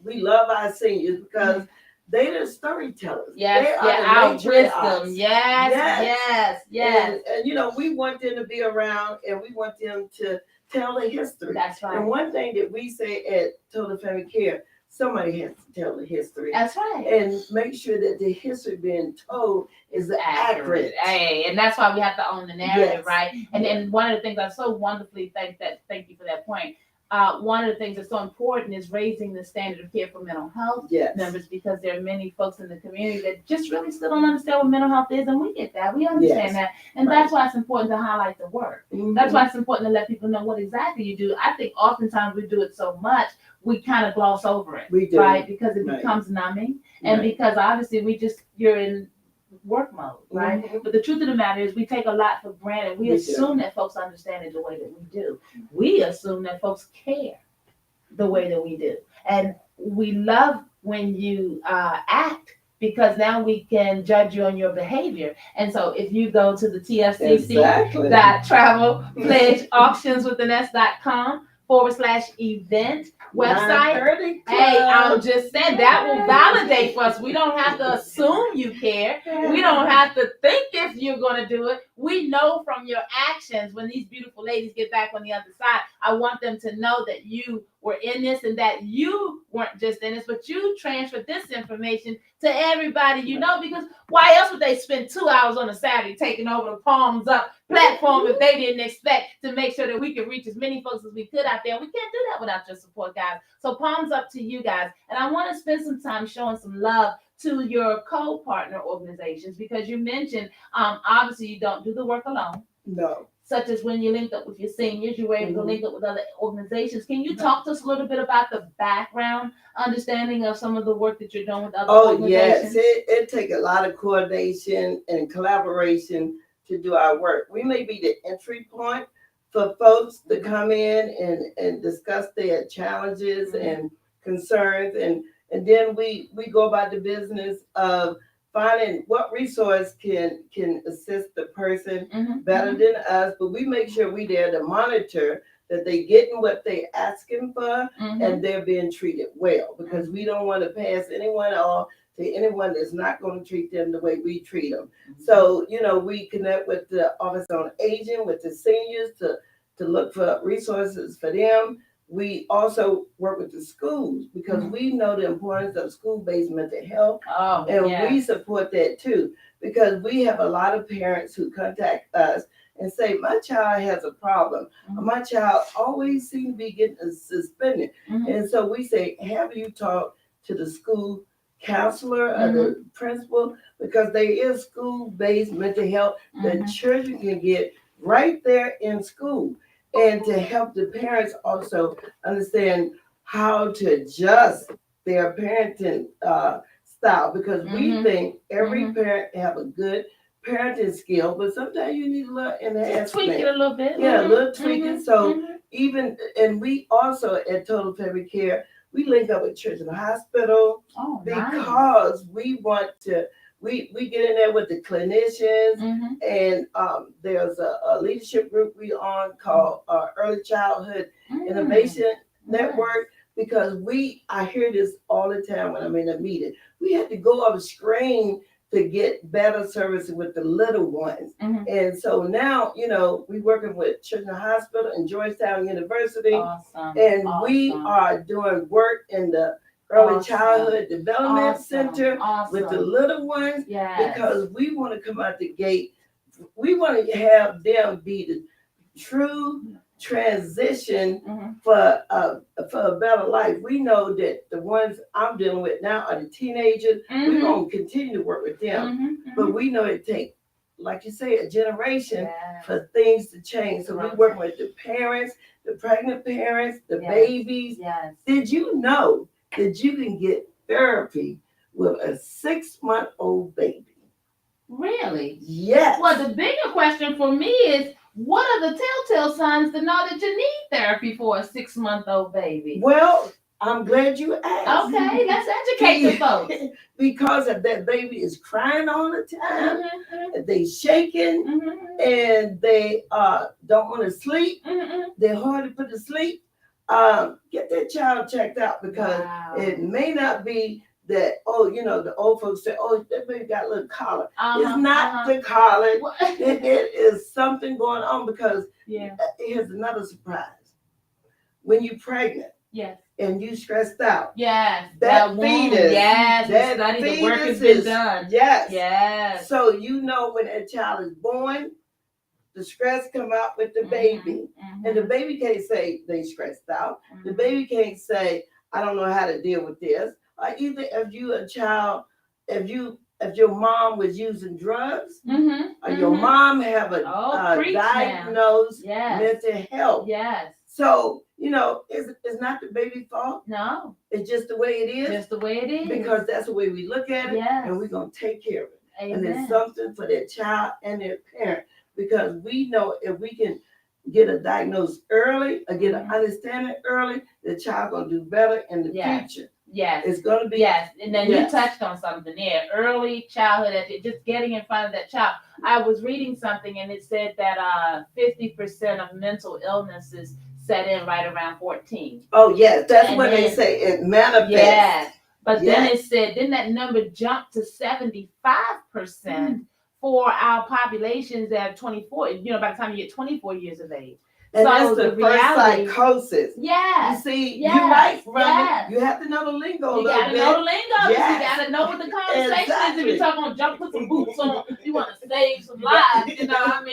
we love our seniors because they're the storytellers. Yes, they are our the wisdom. Yes. And we want them to be around, and we want them to tell the history. That's And right. one thing that we say at Total Family Care, somebody has to tell the history That's right. and make sure that the history being told is accurate. Hey, and that's why we have to own the narrative, Yes. right? And then one of the things I so wonderfully thank you for that point. One of the things that's so important is raising the standard of care for mental health Yes. members, because there are many folks in the community that just really still don't understand what mental health is, and we get that. We understand Yes. that. And that's why it's important to highlight the work. Mhm. That's why it's important to let people know what exactly you do. I think oftentimes we do it so much, we kind of gloss over it, We do. right? Because it Right. becomes numbing. And Right. because obviously you're in work mode, right? Mhm. But the truth of the matter is we take a lot for granted. We We do. assume that folks understand it the way that we do. We assume that folks care the way that we do. And we love when you act, because now we can judge you on your behavior. And so if you go to the TFCC Exactly. travel pledge auctions with an S.com/event website. 9:30 Hey, I'm club. just saying that will validate for us. We don't have to assume you care. We don't have to think if you're going to do it. We know from your actions when these beautiful ladies get back on the other side. I want them to know that you were in this and that you weren't just in this, but you transferred this information to everybody you know, because why else would they spend 2 hours on a Saturday taking over the Palms Up platform if they didn't expect to make sure that we could reach as many folks as we could out there? We can't do that without your support, guys. So palms up to you guys. And I want to spend some time showing some love to your co-partner organizations, because you mentioned, obviously you don't do the work alone, No. such as when you linked up with your seniors, you were able to Mhm. link up with other organizations. Can you talk to us a little bit about the background understanding of some of the work that you're doing with other Oh, organizations? yes. It take a lot of coordination and collaboration to do our work. We may be the entry point for folks to come in and discuss their challenges Mhm. and concerns. And then we go about the business of finding what resource can assist the person Mhm, better than us, but we make sure we there to monitor that they getting what they asking for mhm. and they're being treated well, because we don't want to pass anyone off to anyone that's not going to treat them the way we treat them. So, we connect with the Office on Aging, with the seniors to look for resources for them. We also work with the schools because we know the importance of school-based mental health, Oh, and yeah. we support that too, because we have a lot of parents who contact us and say, my child has a problem. Mhm. My child always seems to be getting suspended. Mhm. And so we say, have you talked to the school counselor or the principal? Because there is school-based mental health that children can get right there in school. And to help the parents also understand how to adjust their parenting style, because we Mhm. think every Mhm. parent have a good parenting skill, but sometimes you need a little Just tweak it enhancement. a little bit. Yeah, a Mhm, little tweaking. mhm, So mhm. and we also at Total Family Care, we link up with Children's Hospital Oh, nice. because we want to, we get in there with the clinicians, Mhm. and there's a leadership group we on called Early Childhood Innovation Network, because I hear this all the time when I'm in a meeting. We had to go upstream to get better services with the little ones. Mhm. And so now, we working with Children's Hospital and Georgetown University, Awesome. and we Awesome. are doing work in the Early Awesome. Childhood Development Awesome. Center Awesome. with the little ones, Yes. because we want to come out the gate. We want to have them be the true transition Mhm. for a better life. We know that the ones I'm dealing with now are the teenagers. We're Mhm. going to continue to work with them, Mhm. but we know it takes, like you say, a generation Yes. for things to change. So Right. we work with the parents, the pregnant parents, the Yes. babies. Yes. Did you know that you can get therapy with a 6-month-old baby? Really? Yes. Well, the bigger question for me is, what are the telltale signs to know that you need therapy for a 6-month-old baby? Well, I'm glad you asked. Okay, let's educate the folks. Because if that baby is crying all the time, Mhm. they shaking, Mhm. and they don't want to sleep, Mhm. they're hard to put to sleep, get that child checked out, because Wow. it may not be that, the old folks say, oh, that baby got a little colic. It's not the colic. What? It is something going on, because Yeah. here's another surprise. when you're pregnant Yes. and you stressed out, Yes. That womb, fetus, Yes. that The study, the work has fetus been is- done. yes. Yes. So you know when a child is born, the stress come out with the baby. Mhm. And the baby can't say they stressed out. The Mhm. baby can't say, I don't know how to deal with this. Or either if you a child, if your mom was using drugs, Mhm. or your Mhm. mom have a Preach now. diagnosed Yes. mental health. Yes. So, it's not the baby's fault. No. It's just the way it is. Just the way it is. Because that's the way we look at it. Yes. And we're going to take care of it. And Amen. it's something for their child and their parent. Because we know if we can get a diagnosis early or get an understanding early, the child going to do better in the Yes. future. Yes. It's going to be. Yes, and then Yes. you touched on something there. Early childhood, just getting in front of that child. I was reading something and it said that 50% of mental illnesses set in right around 14. Oh, yes. That's And when they then- say it manifests. Yes, but then Yes. it said, then that number jumped to 75% for our populations that are 24. By the time you get 24 years of age. And So that's the the first reality- psychosis. You Yes. see, Yes. you're right, Ronnie. Yes. You have to know the lingo a You little gotta bit. know the lingo. Yes. You gotta know what the conversation is. If Exactly. you're talking on jump, put some boots on. You want to save some lives. You got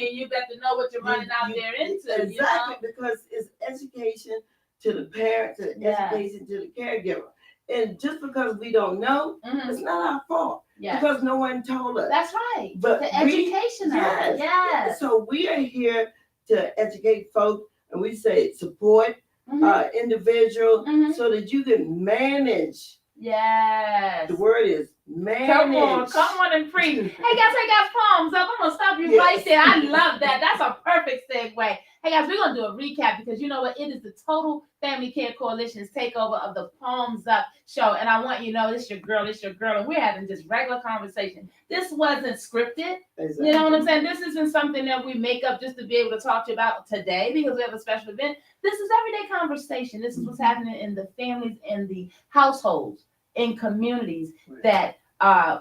to know what you're running out there into. Exactly, because it's education to the parent, to Yes. education to the caregiver. And just because we don't know, Mhm. it's not our fault. Yes. Because no one told us. That's right. But The we- education of it. Yes. Yes. So we are here to educate folks, and we say support Mhm. individual Mhm. so that you can manage. Yes. The word is manage. Come on and preach. Hey guys, palms up. I'm gonna stop you Yes. right there. I love that. That's a perfect segue. Hey guys, we're gonna do a recap because you know what? It is the Total Family Care Coalition's takeover of the Palms Up show. And I want you to know it's your girl, and we're having just regular conversation. This wasn't scripted. Exactly. You know what I'm saying? This isn't something that we make up just to be able to talk to you about today because we have a special event. This is everyday conversation. This is what's happening in the families, in the households, in communities that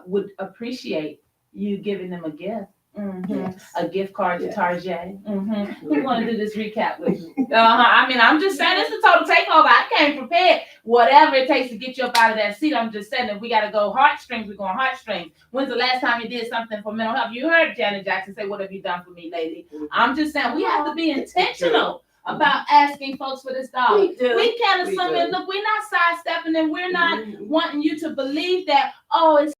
would appreciate you giving them a gift. Yes. A gift card to Yes. Tarjay. Who want to do this recap with me? I'm just saying it's a total takeover. I came prepared. Whatever it takes to get you up out of that seat. I'm just saying if we got to go heartstrings, we're going heartstrings. When's the last time you did something for mental health? You heard Janet Jackson say, "What have you done for me lately?" I'm just saying we have to be intentional about asking folks for this dollar. We do. We can't We assume do. it. Look, we're not sidestepping and we're not Mhm. wanting you to believe that, oh, it's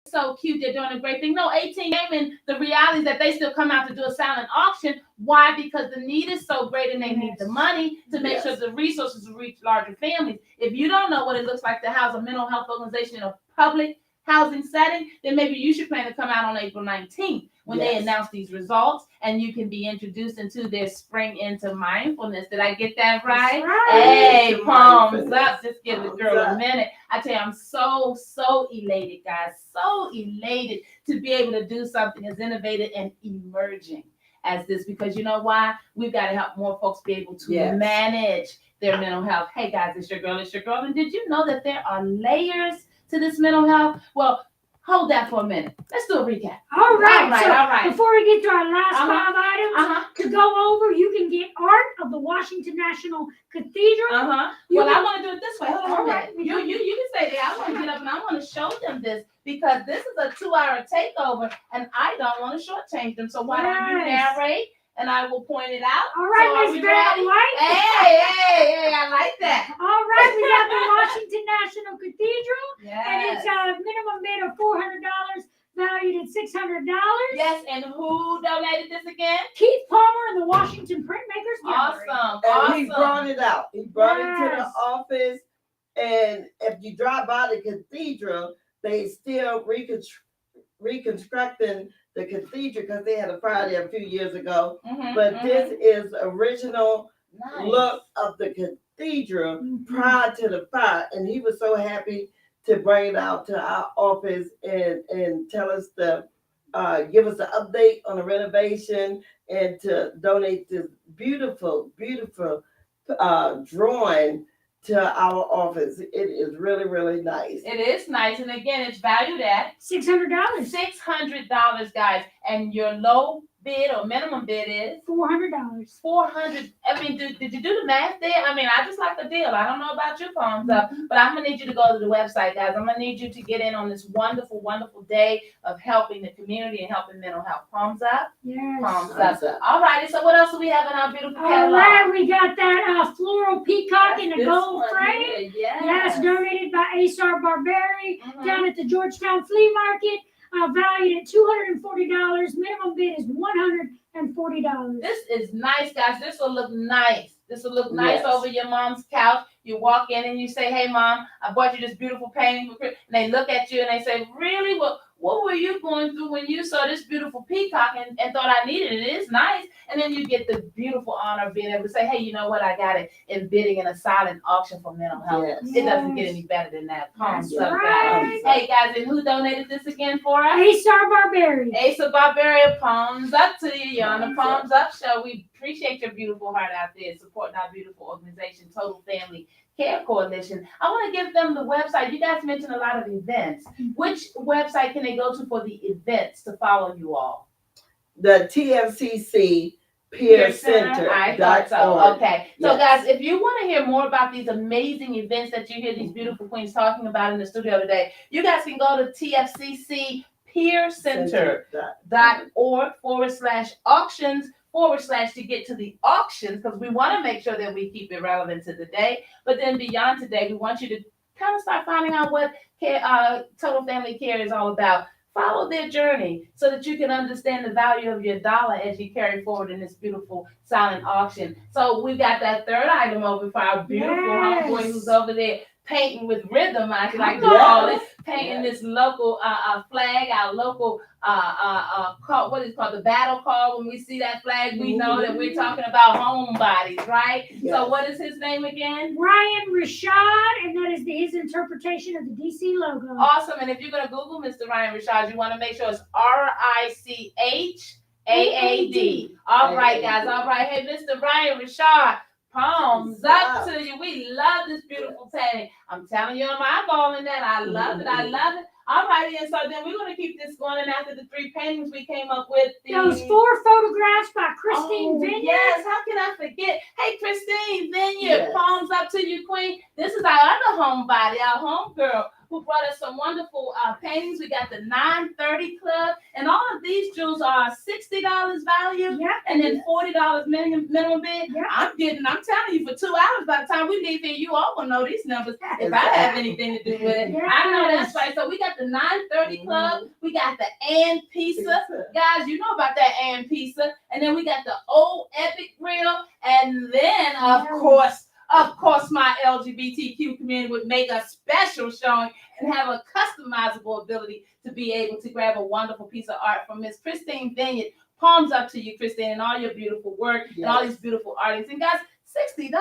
so cute, they're doing a great thing. No, 18 Gaming, the reality is that they still come out to do a silent auction. Why? Because the need is so great and they need the money to make Yes. sure the resources reach larger families. If you don't know what it looks like to house a mental health organization in a public housing setting, then maybe you should plan to come out on April 19th when they Yes. announce these results and you can be introduced into their Spring into Mindfulness. Did I get that right? That's right. Hey, Into palms mindfulness. up. Just give the Palms girl a up. minute. I tell you, I'm so elated, guys. So elated to be able to do something as innovative and emerging as this because you know why? We've got to help more folks be able to Yes. manage their mental health. Hey, guys, it's your girl. And did you know that there are layers to this mental health? Well, hold that for a minute. Let's do a recap. All right. All right, So all right. before we get to our last Uh-huh. 5 items Uh-huh. to go over, you can get art of the Washington National Cathedral. Uh-huh. You Well, I can- want to do it this way. Hold on. All right. You can stay there. I want to get up and I want to show them this because this is a 2-hour takeover and I don't want to shortchange them. So why don't you Yes. narrate and I will point it out. All right, So are Miss we Vera ready? White. Hey, I like that. All right, we got the Washington National Cathedral, and Yes. it's a minimum bid of $400, valued at $600. Yes, and who donated this again? Keith Palmer and the Washington Printmakers Gallery. Awesome. And he brought it out. He brought it to the Yes. office. And if you drive by the cathedral, they still reconstructing the cathedral because they had a fire there a few years ago. Mhm, But mhm. this is original Nice. look of the cathedral Mhm. prior to the fire. And he was so happy to bring it out to our office and tell us to give us an update on the renovation and to donate this beautiful, beautiful drawing to our office. It is really, really nice. It is nice. And again, it's valued at $600. $600, guys. And your low bid or minimum bid is? $400. 400. I mean, did you do the math there? I mean, I just like the deal. I don't know about you, Palms Up, but I'm gonna need you to go to the website, guys. I'm gonna need you to get in on this wonderful, wonderful day of helping the community and helping mental health. Palms up, Yes. palms up. All righty. So what else do we have in our beautiful All catalog? right, we got that floral peacock in a This gold one frame. here, yes. Yes, donated by Asar Barberi Mhm. down at the Georgetown Flea Market, valued at $240. Minimum bid is $140. This is nice, guys. This will look nice. This will look nice Yes. over your mom's couch. You walk in and you say, "Hey, Mom, I bought you this beautiful painting for Christmas." And they look at you and they say, "Really? What were you going through when you saw this beautiful peacock and thought I needed it? It is nice." And then you get the beautiful honor of being able to say, "Hey, you know what? I got it in bidding in a silent auction for mental health." Yes. It doesn't get any better than that. Palms That's up, right. guys. Hey, guys, and who donated this again for us? Asar Barberi. Asa Barbaria, palms up to you. You're on the Palms Palms Up Show. We appreciate your beautiful heart out there supporting our beautiful organization, Total Family Care Coalition. I want to give them the website. You guys mentioned a lot of events. Which website can they go to for the events to follow you all? The TFCC Peer I Center. thought so. Okay. So, Yes. guys, if you want to hear more about these amazing events that you hear these beautiful queens talking about in the studio today, you guys can go to TFCC Peer Center. .org/auctions/ to get to the auctions, because we want to make sure that we keep it relevant to the day. But then beyond today, we want you to kind of start finding out what Total Family Care is all about. Follow their journey so that you can understand the value of your dollar as you carry forward in this beautiful silent auction. So we got that third item over for our beautiful homeboy who's over there painting with rhythm. I like to call it, painting this local flag, our local what is called the battle call. When we see that flag, we know that we're talking about homebodies, right? Yes. So what is his name again? Ryan Rashad, and that is his interpretation of the DC logo. Awesome. And if you're gonna Google Mr. Ryan Rashad, you want to make sure it's RICHAAD. All right, guys. All right. Hey, Mr. Ryan Rashad, palms up to you. We love this beautiful painting. I'm telling you, I'm eyeballing that. I love it. I love it. All righty, and so then we're gonna keep this going. And after the 3 paintings, we came up with Those 4 photographs by Christine Vineyard. Yes, how can I forget? Hey, Christine Vineyard, Yes. palms up to you, Queen. This is our other homebody, our homegirl, who brought us some wonderful paintings. We got the 930 Club, and all of these jewels are $60 value, Yep. and then $40 minimum bid. Yep. I'm telling you, for 2 hours, by the time we leave here, you all will know these numbers if I have anything to do with it. Yes. I know that's right. So we got the 930 Club, we got the Ann Pizza. Guys, you know about that Ann Pizza. And then we got the old Epic Grill. And then, of course, my LGBTQ community would make a special showing and have a customizable ability to be able to grab a wonderful piece of art from Miss Christine Vineyard. Palms up to you, Christine, and all your beautiful work and all these beautiful artists. And guys, $60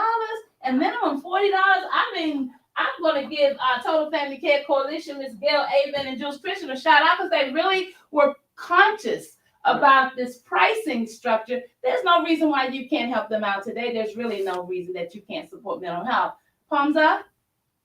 and minimum $40. I mean, I'm going to give Total Family Care Coalition, Ms. Gail Avon and Jules Christian a shout out because they really were conscious about this pricing structure. There's no reason why you can't help them out today. There's really no reason that you can't support mental health. Palms up?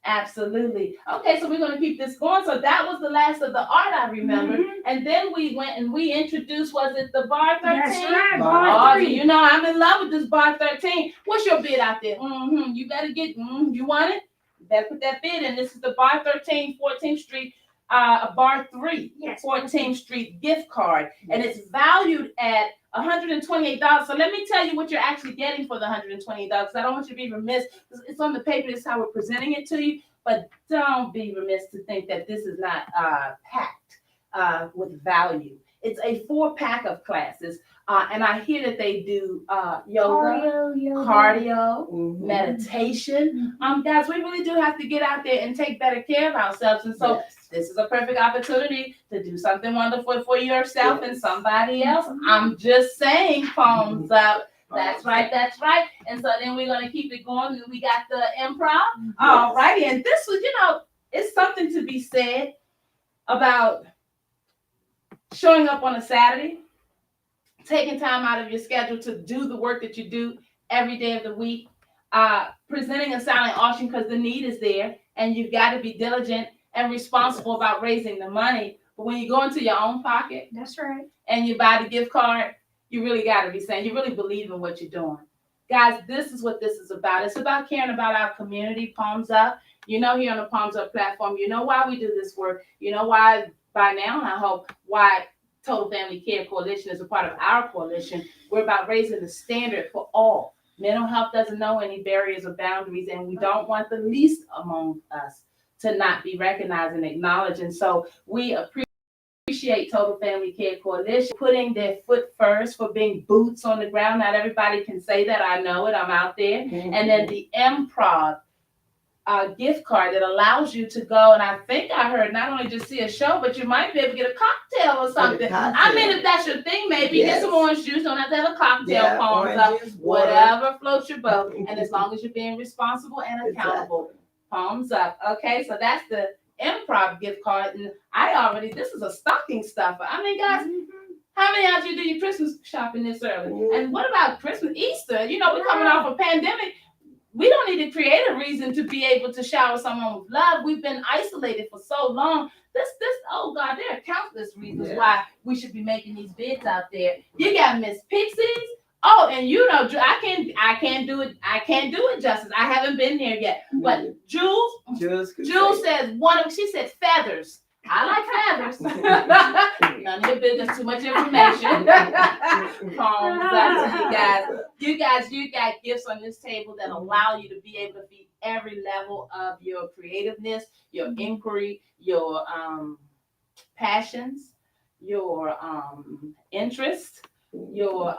Absolutely. Okay, so we're going to keep this going. So that was the last of the art I remember. Mhm. And then we went and we introduced, was it the Bar 13? That's right. Bar Oh, Bar 3. you know, I'm in love with this Bar 13. What's your bid out there? You better get, you want it? You better put that bid in. This is the Bar 13, 14th Street, Bar 3, Yes. 14th Street gift card. And it's valued at $128. So let me tell you what you're actually getting for the $128. I don't want you to be remiss. It's on the paper. This is how we're presenting it to you. But don't be remiss to think that this is not packed with value. It's a 4-pack of classes. And I hear that they do yoga, cardio, meditation. Guys, we really do have to get out there and take better care of ourselves. And so this is a perfect opportunity to do something wonderful for yourself and somebody else. I'm just saying, palms up. That's right, that's right. And so then we're going to keep it going. We got the improv. All righty. And this was, it's something to be said about showing up on a Saturday, taking time out of your schedule to do the work that you do every day of the week, presenting a silent auction because the need is there and you've got to be diligent and responsible about raising the money. But when you go into your own pocket That's right. and you buy the gift card, you really got to be saying you really believe in what you're doing. Guys, this is what this is about. It's about caring about our community. Palms Up. You know, here on the Palms Up platform, you know why we do this work. You know why by now, and I hope why Total Family Care Coalition is a part of our coalition. We're about raising the standard for all. Mental health doesn't know any barriers or boundaries, and we don't want the least among us to not be recognized and acknowledged. And so we appreciate Total Family Care Coalition putting their foot first, for being boots on the ground. Not everybody can say that. I know it. I'm out there. And then the Improv gift card that allows you to go, and I think I heard not only just see a show, but you might be able to get a cocktail or something. I mean, if that's your thing, maybe get some orange juice. Don't have to have a cocktail. Palms Up, whatever floats your boat, and as long as you're being responsible and accountable, palms up. Okay, so that's the Improv gift card, and this is a stocking stuffer. I mean, guys. How many of you do your Christmas shopping this early? And what about Christmas, Easter? You know, we're coming off a pandemic. We don't need to create a reason to be able to shower someone with love. We've been isolated for so long. Oh God, there are countless reasons why we should be making these bids out there. You got Miss Pixies. Oh, and you know, I can't do it. I can't do it justice. I haven't been there yet. But Jules says she said feathers. I like feathers. None of your business, too much information. You got gifts on this table that allow you to be able to feed every level of your creativeness, your inquiry, your passions, your interest, your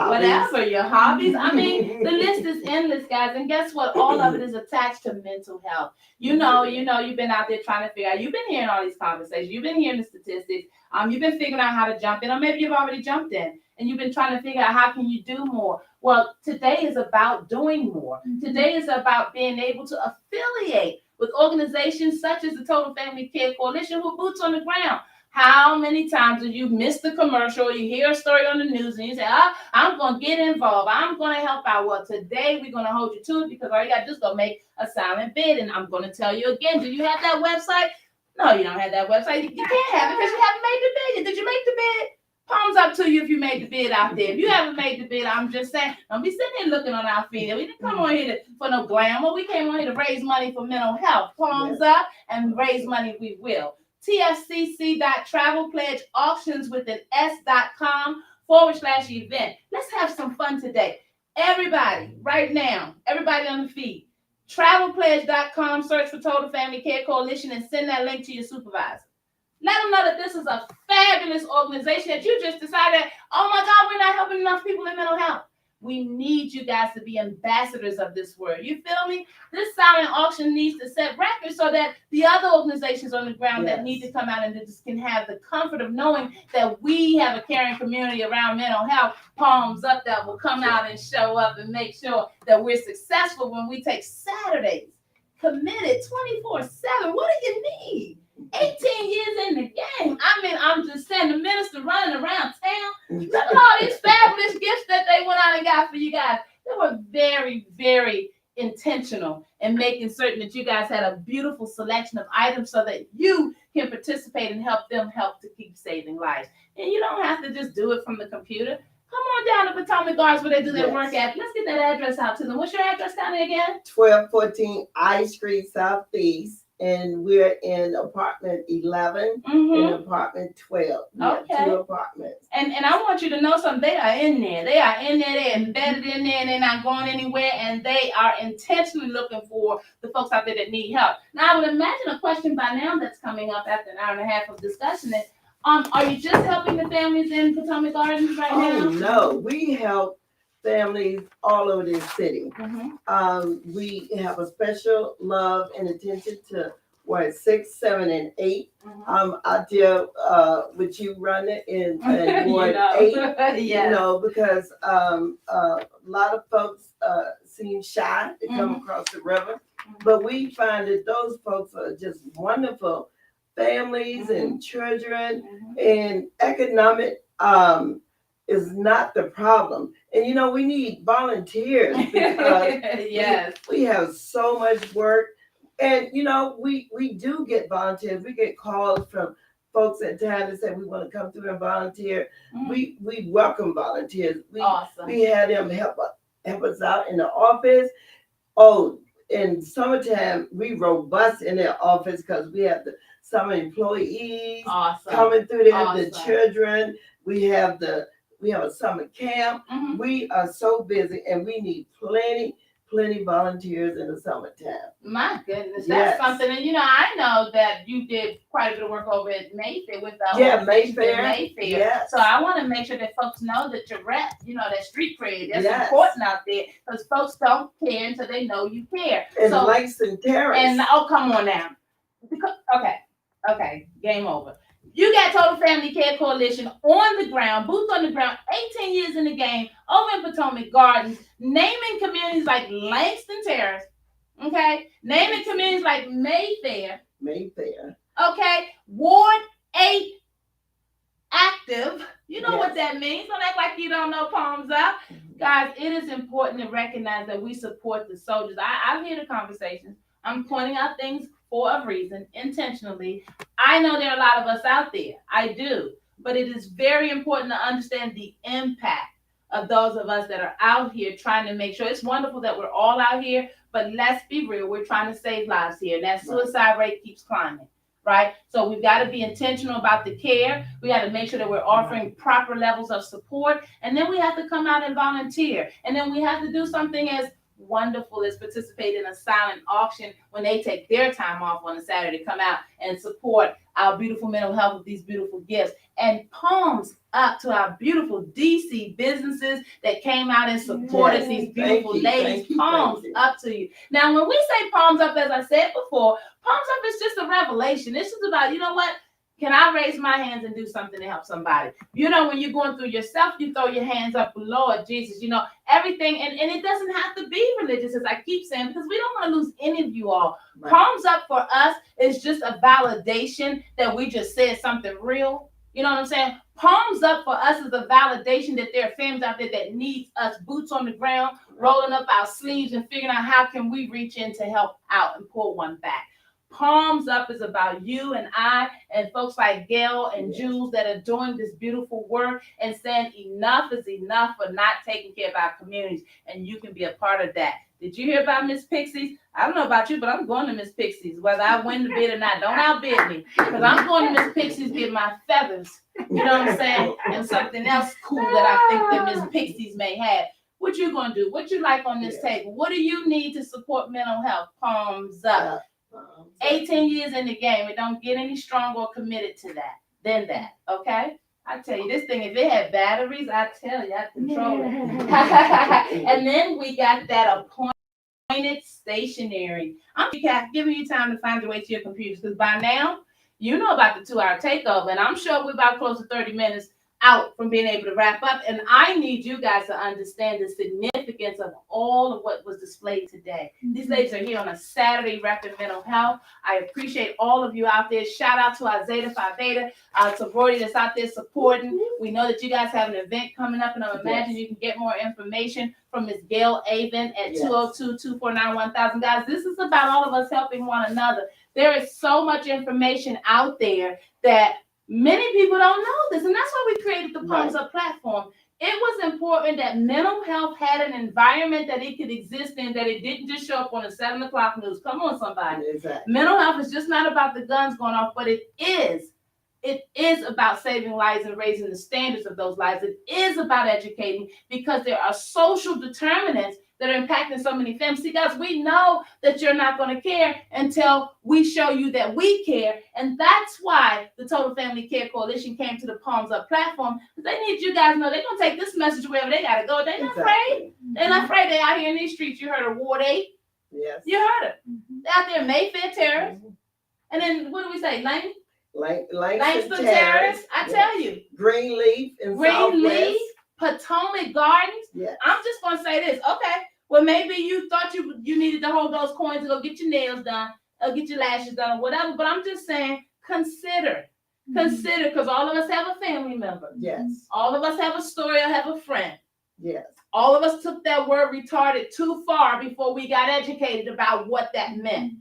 whatever, your hobbies. I mean, the list is endless, guys. And guess what? All of it is attached to mental health. You know, you've been out there trying to figure out, you've been hearing all these conversations, you've been hearing the statistics, you've been figuring out how to jump in, or maybe you've already jumped in and you've been trying to figure out how can you do more. Well, today is about doing more. Today is about being able to affiliate with organizations such as the Total Family Care Coalition, who are boots on the ground. How many times have you missed the commercial? You hear a story on the news and you say, I'm going to get involved. I'm going to help out. Well, today we're going to hold you to it, because all you got to do is go make a silent bid. And I'm going to tell you again, do you have that website? No, you don't have that website. You can't have it because you haven't made the bid. Did you make the bid? Palms up to you if you made the bid out there. If you haven't made the bid, I'm just saying, don't be sitting there looking on our feet. We didn't come on here for no glamour. We came on here to raise money for mental health. Palms up, and raise money we will. tfcc.travelpledgeauctions.com/event. Let's have some fun today. Everybody, right now, everybody on the feed, travelpledge.com, search for Total Family Care Coalition and send that link to your supervisor. Let them know that this is a fabulous organization that you just decided, oh my God, we're not helping enough people in mental health. We need you guys to be ambassadors of this word. You feel me? This silent auction needs to set records so that the other organizations on the ground that need to come out and just can have the comfort of knowing that we have a caring community around mental health, palms up, that will come out and show up and make sure that we're successful when we take Saturdays committed 24/7. What do you need? 18 years in the game. I mean, I'm just saying, the minister running around town. Look at all these fabulous gifts that they went out and got for you guys. They were very, very intentional in making certain that you guys had a beautiful selection of items so that you can participate and help them help to keep saving lives. And you don't have to just do it from the computer. Come on down to Potomac Gardens where they do their work at. Let's get that address out to them. What's your address down there again? 1214 I Street Southeast. And we're in apartment 11 and apartment 12. Okay. 2 apartments. And I want you to know something. They are in there. They're embedded in there, and they're not going anywhere. And they are intentionally looking for the folks out there that need help. Now, I would imagine a question by now that's coming up after an hour and a half of discussion is, are you just helping the families in Potomac Gardens right now? Oh, no. We help families all over this city. We have a special love and attention to Ward 6, 7, and 8. Out there with you running in Ward 8. You know, because a lot of folks seem shy to come across the river, but we find that those folks are just wonderful families and children, and economic is not the problem. And you know, we need volunteers because we have so much work. And you know, we do get volunteers. We get calls from folks at times that say we want to come through and volunteer. Mhm. We welcome volunteers. Awesome. We had them help us out in the office. Oh, in summertime, we robust in the office because we have the summer employees Awesome. coming through there, the Awesome. children. We have a summer camp. Mhm. We are so busy and we need plenty volunteers in the summertime. My goodness, Yes. that's something. And I know that you did quite a bit of work over at Mayfair with the Yeah, organization Mayfair. at Mayfair. Yes. So I want to make sure that folks know that your rep, that street cred, that's Yes. important out there because folks don't care until they know you care. And So Langston Terrace. and come on now. Okay, game over. You got Total Family Care Coalition on the ground, boots on the ground, 18 years in the game, over in Potomac Gardens, naming communities like Langston Terrace, okay? Naming communities like Mayfair, okay? Ward 8 active. You know what that means. Don't act like you don't know Palms Up. Guys, it is important to recognize that we support the soldiers. I hear the conversations. I'm pointing out things for a reason, intentionally. I know there are a lot of us out there. I do. But it is very important to understand the impact of those of us that are out here trying to make sure. It's wonderful that we're all out here, but let's be real. We're trying to save lives here. And that suicide rate keeps climbing, right? So we've got to be intentional about the care. We got to make sure that we're offering proper levels of support. And then we have to come out and volunteer. And then we have to do something as wonderful as participate in a silent auction when they take their time off on a Saturday to come out and support our beautiful mental health with these beautiful gifts. And palms up to our beautiful DC businesses that came out and supported these beautiful ladies. Palms up to you. Now, when we say palms up, as I said before, palms up is just a revelation. It's just about, you know what? Can I raise my hands and do something to help somebody? When you're going through yourself, you throw your hands up, Lord Jesus, everything. And it doesn't have to be religious, as I keep saying, because we don't want to lose any of you all. Right. Palms up for us is just a validation that we just said something real. You know what I'm saying? Palms up for us is a validation that there are families out there that needs us, boots on the ground, rolling up our sleeves and figuring out how can we reach in to help out and pull one back. Palms Up is about you and I and folks like Gail and Jules that are doing this beautiful work and saying enough is enough for not taking care of our communities, and you can be a part of that. Did you hear about Miss Pixies? I don't know about you, but I'm going to Miss Pixies, whether I win the bid or not. Don't outbid me, because I'm going to Miss Pixies get my feathers, you know what I'm saying, and something else cool that I think that Miss Pixies may have. What you going to do? What you like on this table? What do you need to support mental health? Palms up. 18 years in the game, it don't get any stronger or committed to that than that, okay? I tell you, this thing, if it had batteries, I tell you, I control it. And then we got that appointed stationery. I'm giving you time to find your way to your computers, because by now, you know about the 2-hour takeover, and I'm sure we're about close to 30 minutes out from being able to wrap up. And I need you guys to understand the significance of all of what was displayed today. These ladies are here on a Saturday repping mental health. I appreciate all of you out there. Shout out to our Zeta Phi Beta, our sorority that's out there supporting. We know that you guys have an event coming up, and I imagine you can get more information from Ms. Gail Avon at 202-249-1000. Guys, this is about all of us helping one another. There is so much information out there that many people don't know this, and that's why we created the Palms Up platform. It was important that mental health had an environment that it could exist in, that it didn't just show up on the 7 o'clock news. Come on, somebody. Exactly. Mental health is just not about the guns going off, but it is about saving lives and raising the standards of those lives. It is about educating, because there are social determinants that are impacting so many families. See, guys, we know that you're not going to care until we show you that we care. And that's why the Total Family Care Coalition came to the Palms Up platform. They need you guys to know they're going to take this message wherever they got to go. They're not afraid. They're not afraid. They're out here in these streets. You heard of Ward 8? Yes. You heard it. They're out there in Mayfair Terrace. And then, what do we say? Langston Terrace. I tell you. Greenleaf in Southwest. Potomac Gardens. Yes. I'm just gonna say this. Okay, well, maybe you thought you needed to hold those coins to go get your nails done or get your lashes done or whatever, but I'm just saying, consider, because all of us have a family member. Yes. All of us have a story or have a friend. Yes. All of us took that word retarded too far before we got educated about what that meant.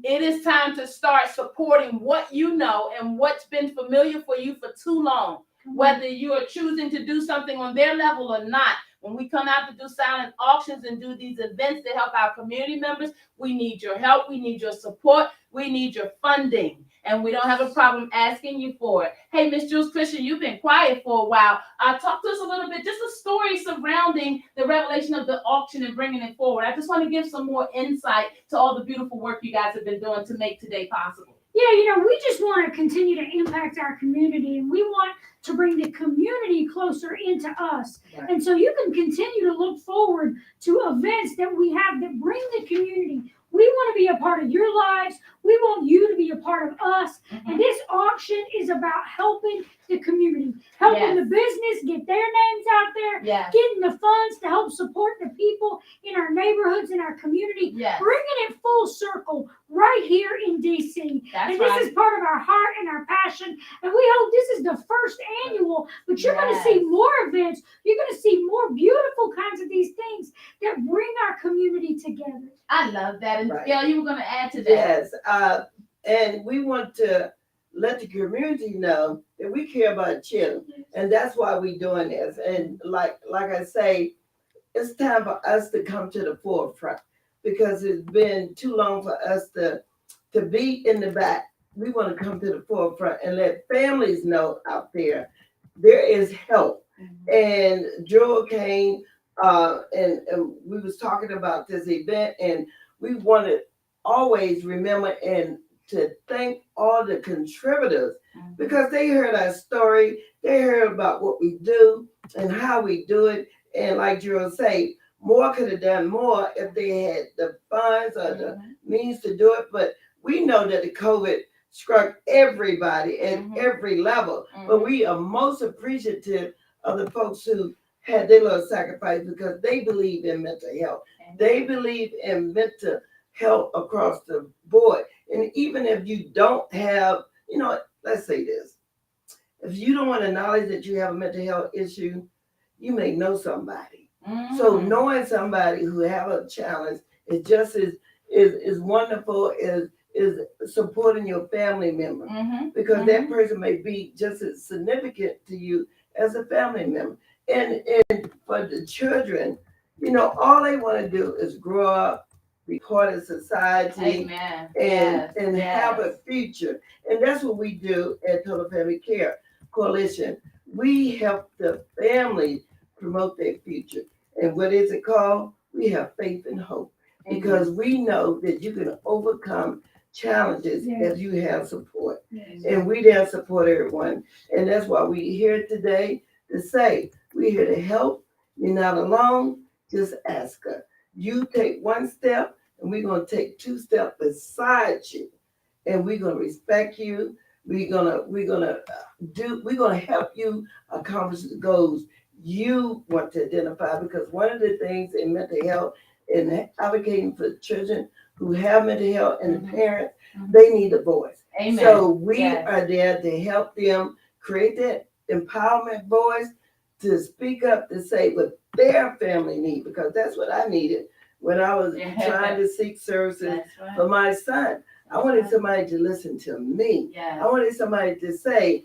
it is time to start supporting what you know and what's been familiar for you for too long. Whether you are choosing to do something on their level or not. When we come out to do silent auctions and do these events to help our community members, we need your help, we need your support, we need your funding. And we don't have a problem asking you for it. Hey, Miss Jules Christian, you've been quiet for a while. Talk to us a little bit, just a story surrounding the revelation of the auction and bringing it forward. I just want to give some more insight to all the beautiful work you guys have been doing to make today possible. Yeah, we just want to continue to impact our community, and we want to bring the community closer into us. Right. And so you can continue to look forward to events that we have that bring the community. We want to be a part of your lives. We want you to be a part of us. And this auction is about helping the community, helping the business get their names out there, Yes. getting the funds to help support the people in our neighborhoods, in our community, Yes. bringing it full circle right here in DC. That's And right. this is part of our heart and our passion. And we hope this is the first annual, but you're going to see more events. You're going to see more beautiful kinds of these things that bring our community together. I love that. And Right. Gail, you were going to add to that. Yes, and we want to let the community know that we care about children, and that's why we're doing this. And like I say, it's time for us to come to the forefront because it's been too long for us to be in the back. We want to come to the forefront and let families know out there is help. And Joel came and we was talking about this event, and we want to always remember and to thank all the contributors because they heard our story, they heard about what we do and how we do it. And like Joel say, more could have done more if they had the funds or the means to do it. But we know that the COVID struck everybody at every level. But we are most appreciative of the folks who had their little sacrifice because they believe in mental health. They believe in mental health across the board. And even if you don't have, let's say this, if you don't want to acknowledge that you have a mental health issue, you may know somebody. So knowing somebody who have a challenge is just as wonderful as supporting your family member because that person may be just as significant to you as a family member. And for the children, all they want to do is grow up, be part of society, and have a future. And that's what we do at Total Family Care Coalition. We help the family promote their future. And what is it called? We have faith and hope because we know that you can overcome challenges if you have support. And we there support everyone. And that's why we're here today to say we're here to help. You're not alone. Just ask us. You take one step, and we're gonna take 2 steps beside you, and we're gonna respect you. We're gonna help you accomplish the goals you want to identify. Because one of the things in mental health and advocating for children who have mental health and the parents, they need a voice. So we are there to help them create that empowerment voice to speak up to say what their family need, because that's what I needed when I was trying to seek services for my son. I wanted somebody to listen to me. I wanted somebody to say,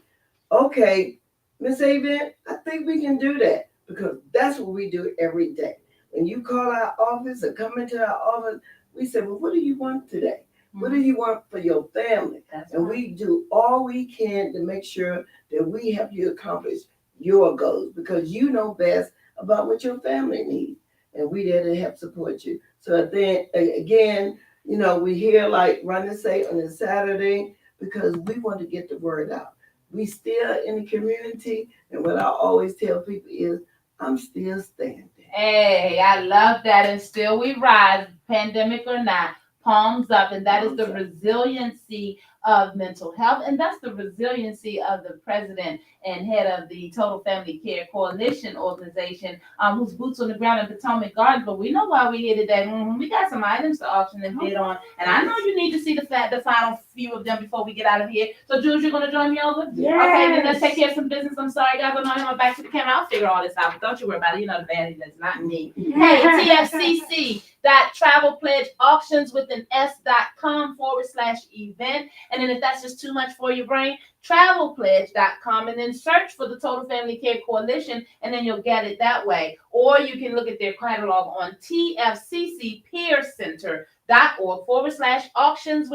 okay, Miss Avent, I think we can do that, because that's what we do every day. When you call our office or come into our office, we say, well, what do you want today? What do you want for your family? We do all we can to make sure that we help you accomplish your goals, because you know best about what your family needs. And we there to help support you. So then again, we here like Run and Say on a Saturday because we want to get the word out. We still in the community, and what I always tell people is, I'm still standing. Hey, I love that. And still we rise, pandemic or not, palms up. And that is the resiliency of mental health. And that's the resiliency of the president and head of the Total Family Care Coalition organization, whose boots on the ground in Potomac Gardens. But we know why we're here today. We got some items to auction and bid on. And I know you need to see the final few of them before we get out of here. So, Jules, you're going to join me over? Yes. Okay, then let's take care of some business. I'm sorry, guys. I know I'm back to the camera. I'll figure all this out. But don't you worry about it. You know the bad, that's not me. Hey, TFCC, www.travelpledgeauctions.com/event. And then if that's just too much for your brain, travelpledge.com, and then search for the Total Family Care Coalition, and then you'll get it that way. Or you can look at their catalog on tfccpeercenter.org/auctions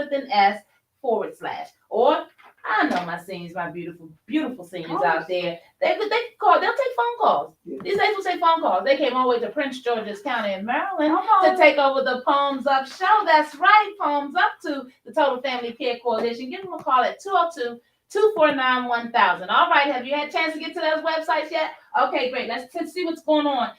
or I know my seniors, my beautiful, beautiful seniors out there. They'll take phone calls. These days will take phone calls. They came all the way to Prince George's County in Maryland to take over the Palms Up show. That's right, Palms Up to the Total Family Care Coalition. Give them a call at 202-249-1000. All right, have you had a chance to get to those websites yet? Okay, great. Let's see what's going on.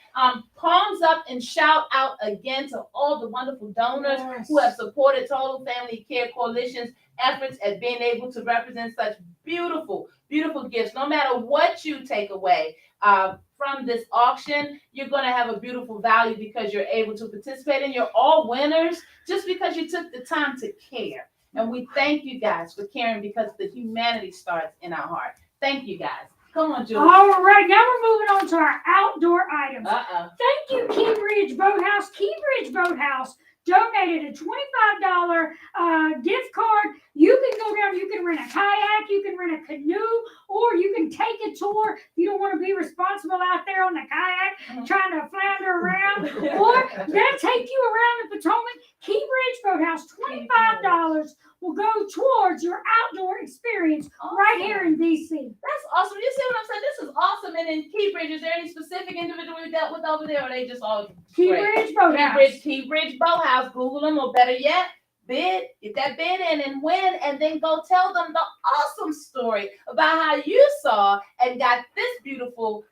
Palms up and shout out again to all the wonderful donors who have supported Total Family Care Coalition's efforts at being able to represent such beautiful, beautiful gifts. No matter what you take away from this auction, you're going to have a beautiful value because you're able to participate, and you're all winners just because you took the time to care. And we thank you guys for caring, because the humanity starts in our heart. Thank you guys. Come on, Julie. All right, now we're moving on to our outdoor items. Uh-oh. Thank you, Key Bridge Boathouse. Key Bridge Boathouse donated a $25 gift card. You can go down, you can rent a kayak, you can rent a canoe, or you can take a tour. You don't want to be responsible out there on the kayak trying to flounder around, or they'll take you around the Potomac. Key Bridge Boathouse, $25 will go towards your outdoor experience right here in DC. That's awesome. You see what I'm saying? This is awesome. And in Key Bridge, is there any specific individual we dealt with over there, or are they just all Key great? Bridge Boathouse. Key Bridge Boathouse. Google them, or better yet, bid, get that bid in and win, and then go tell them the awesome story about how you saw and got this beautiful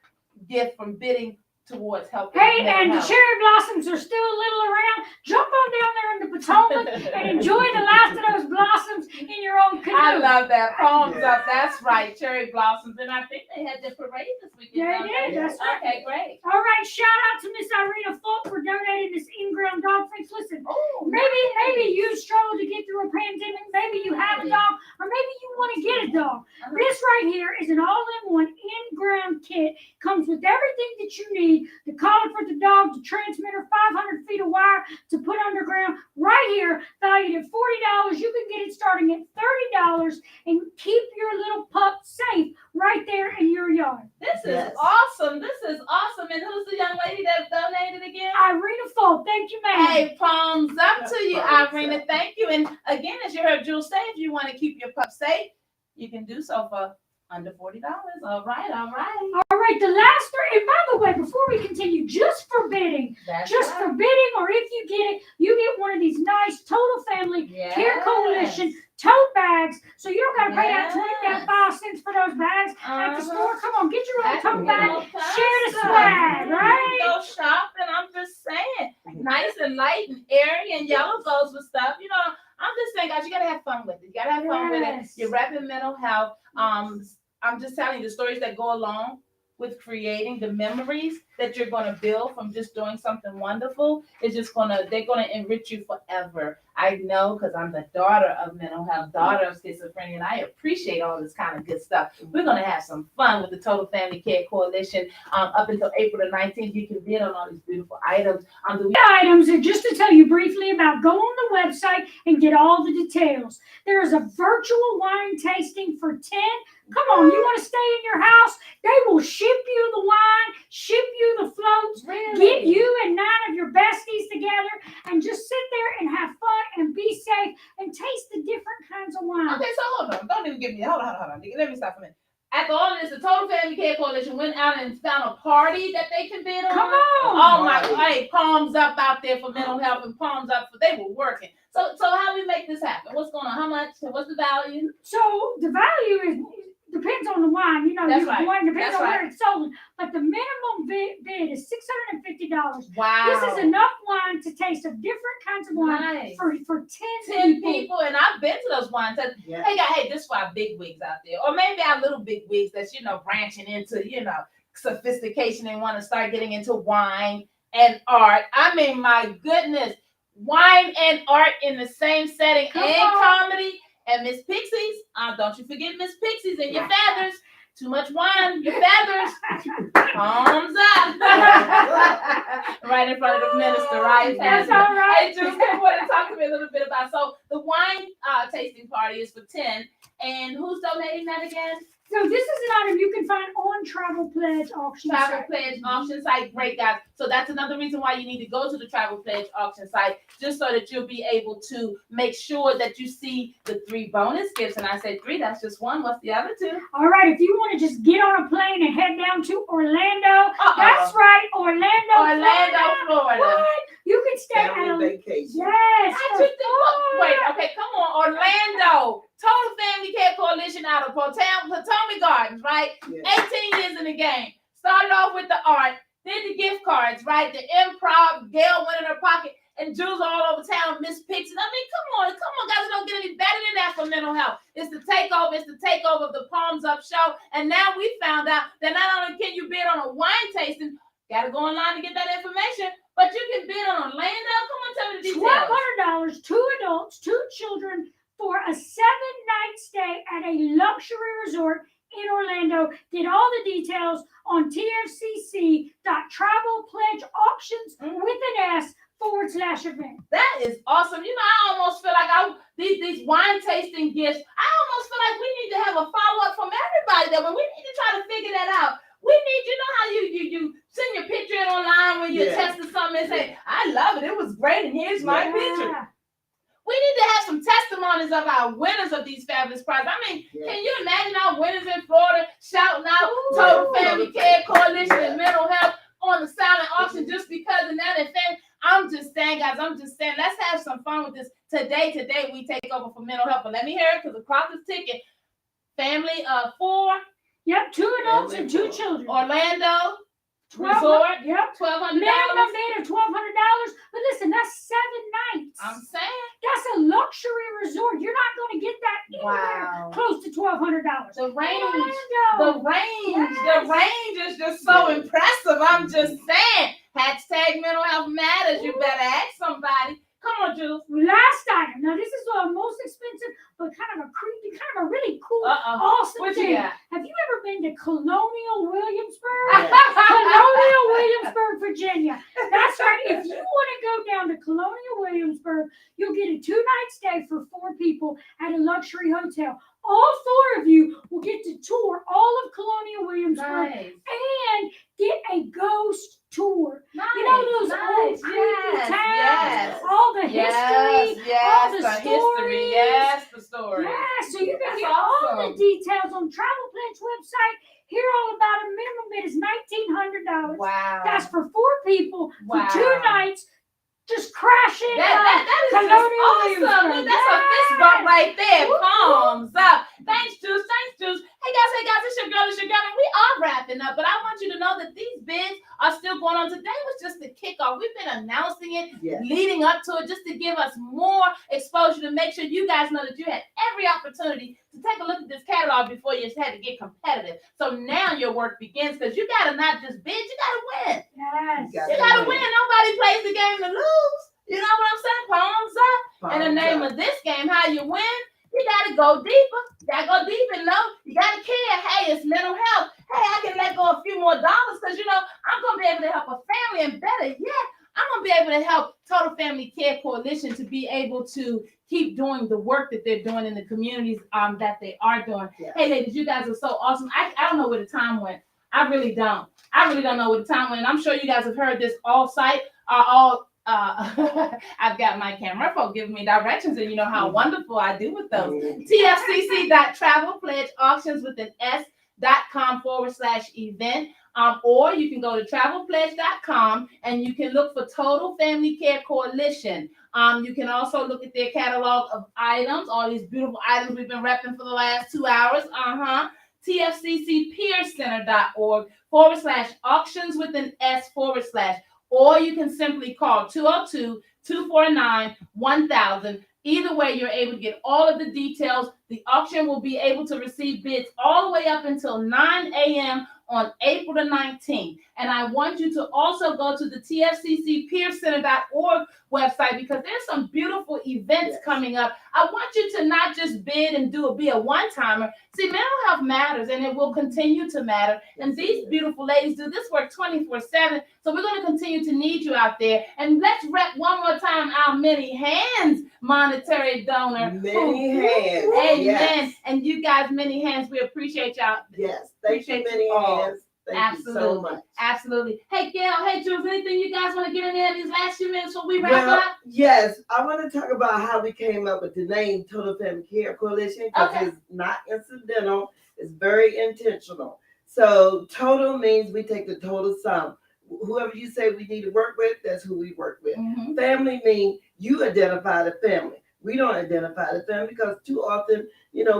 gift from bidding towards helping. Hey, and the cherry blossoms are still a little around. Jump on down there in the Potomac and enjoy the last of those blossoms in your own canoe. I love that. Palms up. That's right. Cherry blossoms. And I think they had their parade this weekend. Yeah, they did. That's right. Okay, great. All right, shout out to Miss Irina Fulk for donating this in-ground dog fix. Listen, maybe you struggle to get through a pandemic. Maybe you have a dog, or maybe you want to get a dog. This right here is an all-in-one in-ground kit. Comes with everything that you need. The collar for the dog, the transmitter, 500 feet of wire to put underground. Right here, valued at $40. You can get it starting at $30 and keep your little pup safe right there in your yard. This is awesome. This is awesome. And who's the young lady that donated again? Irina Fulk. Thank you, ma'am. Hey, palms up to you, Irina. Thank you. And again, as you heard Jules say, if you want to keep your pup safe, you can do so for under $40. All right. All right, the last three. And by the way, before we continue, just for bidding, or if you get it, you get one of these nice Total Family Care Coalition tote bags. So you don't got to pay out 25 cents for those bags at the store. Come on, get your own tote bag. Share the swag, right? Go shopping. I'm just saying, nice and light and airy, and yellow goes with stuff. You know, I'm just saying, guys, you got to have fun with it. You got to have fun with it. You're repping mental health. I'm just telling you the stories that go along with creating the memories that you're going to build from just doing something wonderful. Is just they're going to enrich you forever. I know, because I'm the daughter of mental health, daughter of schizophrenia, and I appreciate all this kind of good stuff. We're going to have some fun with the Total Family Care Coalition up until April the 19th. You can bid on all these beautiful items. The items are just to tell you briefly about. Go on the website and get all the details. There is a virtual wine tasting for 10. Come on, you want to stay in your house? They will ship you the wine, ship you the floats, get you and 9 of your besties together, and just sit there and have fun and be safe and taste the different kinds of wine. Okay, so hold on. Don't even give me. Hold on. Let me stop a minute. After all of this, the Total Family Care Coalition went out and found a party that they can bid on. Come on. Oh my God. Hey, palms up out there for mental health, and palms up for they were working. So how do we make this happen? What's going on? How much? What's the value? So the value depends on the wine. You know, That's right. Depends on where it's sold. But the minimum bid is $650. Wow. This is enough wine to taste of different kinds of wine for 10 people. And I've been to those wine tests. Yeah. Hey, this is for our big wigs out there. Or maybe our little big wigs that's, branching into, sophistication and want to start getting into wine and art. I mean, my goodness, wine and art in the same setting comedy. And Miss Pixies, don't you forget Miss Pixies and your feathers. Too much wine, your feathers. Palms up. Right right in front of the minister, right? That's Pastor? all right. Hey, Jules, come on and talk to me a little bit about. So the wine tasting party is for 10, and who's donating that again? So this is an item you can find on Travel Pledge auction Travel site. Pledge auction site, great guys. So that's another reason why you need to go to the Travel Pledge auction site, just so that you'll be able to make sure that you see the 3 bonus gifts. And I said 3, that's just 1. What's the other 2? All right, if you want to just get on a plane and head down to Orlando, that's right, Orlando, Florida. What? You can stay at Family a vacation. yes. I for took the wait, fun. okay, come on, Orlando. Total Family Care Coalition out of Potomac Gardens, right? Yes. 18 years in the game. Started off with the art, did the gift cards, right? The improv, Gail went in her pocket, and Jules all over town, Miss Pixie. I mean, come on, guys, it don't get any better than that for mental health. It's the takeover of the Palms Up show. And now we found out that not only can you bid on a wine tasting, gotta go online to get that information, but you can bid on Orlando. Come on, tell me the details. $1,200, 2 adults, 2 children for a 7-night stay at a luxury resort in Orlando. Get all the details on tfcc.travelpledgeauctions.with an S /event. That is awesome. You know, I almost feel like these wine tasting gifts, I almost feel like we need to have a follow-up from everybody there, but we need to try to figure that out. We need, you know how you send your picture in online when you tested something and say, I love it, it was great, and here's my picture. We need to have some testimonies of our winners of these fabulous prizes. I mean, can you imagine our winners in Florida shouting out Total Family Care Coalition and mental health on the silent auction just because of that event? I'm just saying, guys, let's have some fun with this. Today we take over for mental health. But let me hear it because the clock is ticking. Family of 4. Yep, 2 adults and 2 children. Orlando $1,200. Resort. Yep. $1,200. Minimum bid of $1,200. But listen, that's 7 nights. I'm saying. That's a luxury resort. You're not going to get that anywhere close to $1,200. The range. Orlando. The range is just so impressive. I'm just saying. Hashtag mental health matters. You better ask somebody. Come on, Jules. Last item. Now, this is the most expensive, but kind of a creepy, kind of a really cool, awesome What thing. you got? Have you ever been to Colonial Williamsburg? Colonial Williamsburg, Virginia. That's right. If you want to go down to Colonial Williamsburg, you'll get a 2-night stay for 4 people at a luxury hotel. All 4 of you will get to tour all of Colonial Williamsburg and get a ghost tour. You know those old creepy towns, all the history, all the stories. the story. Yeah, so you can That's get all awesome. the details on Travel Pledge website. Hear all about it. Minimum bid is $1,900. Wow. That's for 4 people Wow. for 2 nights. Just crash in. That is just Colonial awesome. Williamsburg. That's a fist bump right there. Woo-hoo. Palms up. Thanks, Juice. Hey guys, it's your girl, and we are wrapping up, but I want you to know that these bids are still going on. Today was just the kickoff. We've been announcing it, leading up to it, just to give us more exposure, to make sure you guys know that you had every opportunity to take a look at this catalog before you had to get competitive. So now your work begins, because you got to not just bid, you got to win. Yes. You got to win. Nobody plays the game to lose. You know what I'm saying? Palms up. In the name of this game, how you win, you got to go deeper. You got to go deep and low. You got to care. Hey, it's mental health. Hey, I can let go a few more dollars because, you know, I'm going to be able to help a family. And better yet, I'm going to be able to help Total Family Care Coalition to be able to keep doing the work that they're doing in the communities that they are doing. Yeah. Hey, ladies, you guys are so awesome. I don't know where the time went. I really don't know where the time went. And I'm sure you guys have heard this I've got my camera folk giving me directions, and you know how wonderful I do with those. tfcc.travelpledgeauctions with an s.com/event. Or you can go to travelpledge.com and you can look for Total Family Care Coalition. You can also look at their catalog of items, all these beautiful items we've been repping for the last 2 hours. tfccpearcenter.org/auctions with an s/. Or you can simply call 202-249-1000. Either way, you're able to get all of the details. The auction will be able to receive bids all the way up until 9 a.m. on April the 19th. And I want you to also go to the tfccpearcenter.org website, because there's some beautiful events coming up. I want you to not just bid and be a one-timer. See, mental health matters, and it will continue to matter. And these beautiful ladies do this work 24/7. So we're going to continue to need you out there. And let's rep one more time our Many Hands monetary donor. Many hands. Amen. Yes. And you guys, Many Hands, we appreciate y'all. Yes. Thank you, Appreciate Many you all. Hands. Thank you so much. Absolutely. Hey, Gail. Hey, Jules. Anything you guys want to get in there these last few minutes before we wrap Well, up? yes, I want to talk about how we came up with the name Total Family Care Coalition because Okay. it's not incidental. It's very intentional. So total means we take the total sum. Whoever you say we need to work with, that's who we work with. Mm-hmm. Family means you identify the family. We don't identify the family because too often,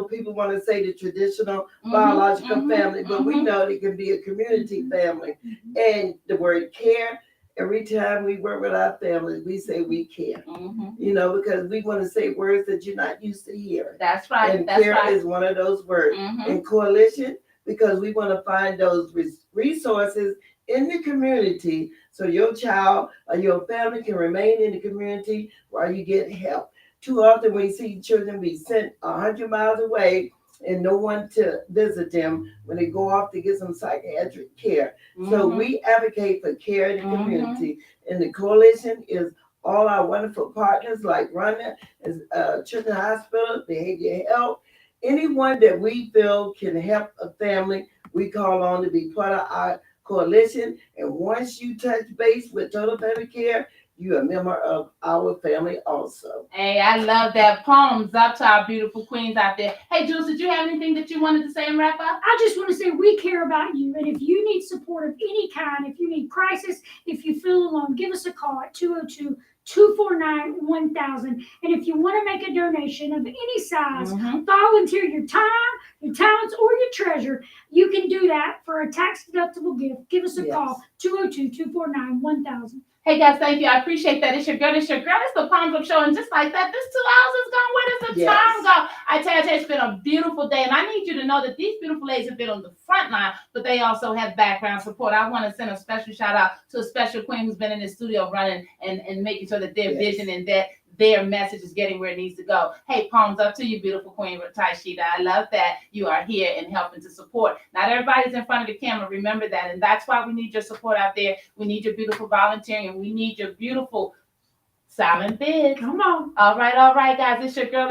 people want to say the traditional biological family, but we know it can be a community family. And the word care, every time we work with our families, we say we care. Because we want to say words that you're not used to hearing. That's right. And That's care right. is one of those words. And coalition, because we want to find those resources in the community so your child or your family can remain in the community while you get help. Too often we see children be sent 100 miles away and no one to visit them when they go off to get some psychiatric care. So we advocate for care in the community. And the coalition is all our wonderful partners like Rhonda, Children's Hospital, Behavioral Health. Anyone that we feel can help a family, we call on to be part of our coalition. And once you touch base with Total Family Care, you're a member of our family also. Hey, I love that. Palms up to our beautiful queens out there. Hey, Jules, did you have anything that you wanted to say and wrap up? I just want to say we care about you. And if you need support of any kind, if you need crisis, if you feel alone, give us a call at 202-249-1000. And if you want to make a donation of any size, volunteer your time, your talents, or your treasure, you can do that for a tax-deductible gift. Give us a call, 202-249-1000. Hey guys, thank you. I appreciate that. It's your girl. It's the Palms Up Show. And just like that, this 2 hours is gone. Where does the time go? I tell you, it's been a beautiful day. And I need you to know that these beautiful ladies have been on the front line, but they also have background support. I want to send a special shout out to a special queen who's been in the studio running and making sure that their vision and that their message is getting where it needs to go. Hey, palms up to you, beautiful queen, Taishita. I love that you are here and helping to support. Not everybody's in front of the camera. Remember that. And that's why we need your support out there. We need your beautiful volunteering, and we need your beautiful silent bid. Come on. All right, guys. It's your girl,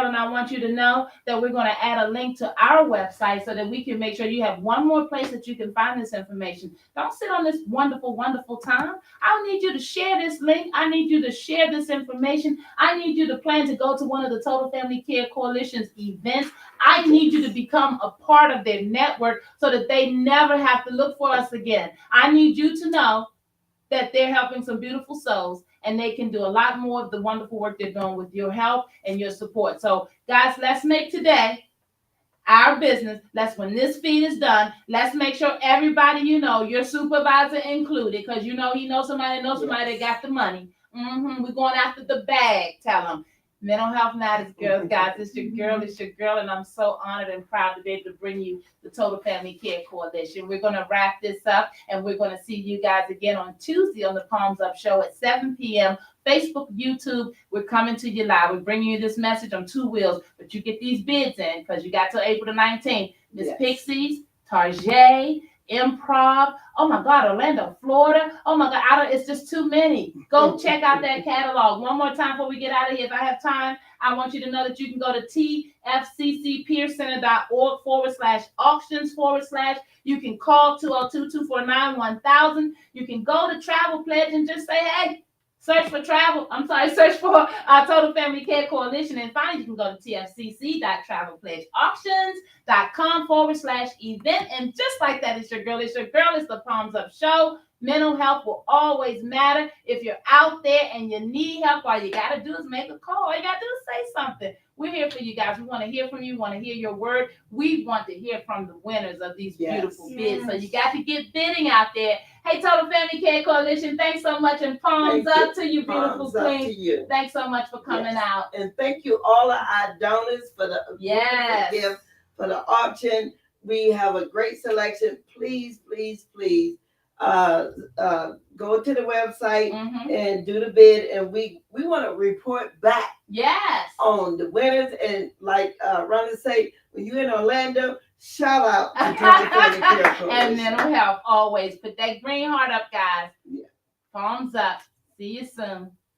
and I want you to know that we're going to add a link to our website so that we can make sure you have one more place that you can find this information. Don't sit on this wonderful, wonderful time. I need you to share this link. I need you to share this information. I need you to plan to go to one of the Total Family Care Coalition's events. I need you to become a part of their network so that they never have to look for us again. I need you to know that they're helping some beautiful souls, and they can do a lot more of the wonderful work they're doing with your help and your support. So, guys, let's make today our business. When this feed is done, let's make sure everybody, your supervisor included, because he knows somebody that got the money. We're going after the bag. Tell them. Mental Health Matters, girls, guys. It's your girl, and I'm so honored and proud to be able to bring you the Total Family Care Coalition. We're going to wrap this up, and we're going to see you guys again on Tuesday on the Palms Up Show at 7 p.m. Facebook, YouTube. We're coming to you live. We're bringing you this message on 2 wheels, but you get these bids in because you got till April the 19th. Miss Pixies, Tarjay, Improv. Oh my God, Orlando, Florida. Oh my God, it's just too many. Go check out that catalog. One more time before we get out of here. If I have time, I want you to know that you can go to tfccpeercenter.org/auctions/ You can call 202-249-1000. You can go to Travel Pledge and just say, hey, search for our Total Family Care Coalition. And finally, you can go to tfcc.travelpledgeauctions.com/event. And just like that, it's your girl, it's the Palms Up Show. Mental health will always matter. If you're out there and you need help, all you got to do is make a call. All you got to do is say something. We're here for you guys. We want to hear from you. We want to hear your word. We want to hear from the winners of these beautiful bids. So you got to get bidding out there. Hey, Total Family Care Coalition, thanks so much. And palms up to you, beautiful queen. Thanks so much for coming out. And thank you all of our donors for the gift, for the auction. We have a great selection. Please, please, please go to the website and do the bid, and we want to report back on the winners. And like Rhonda say, when you're in Orlando, shout out to Total Family Care Coalition. And mental health, always put that green heart up, guys. See you soon.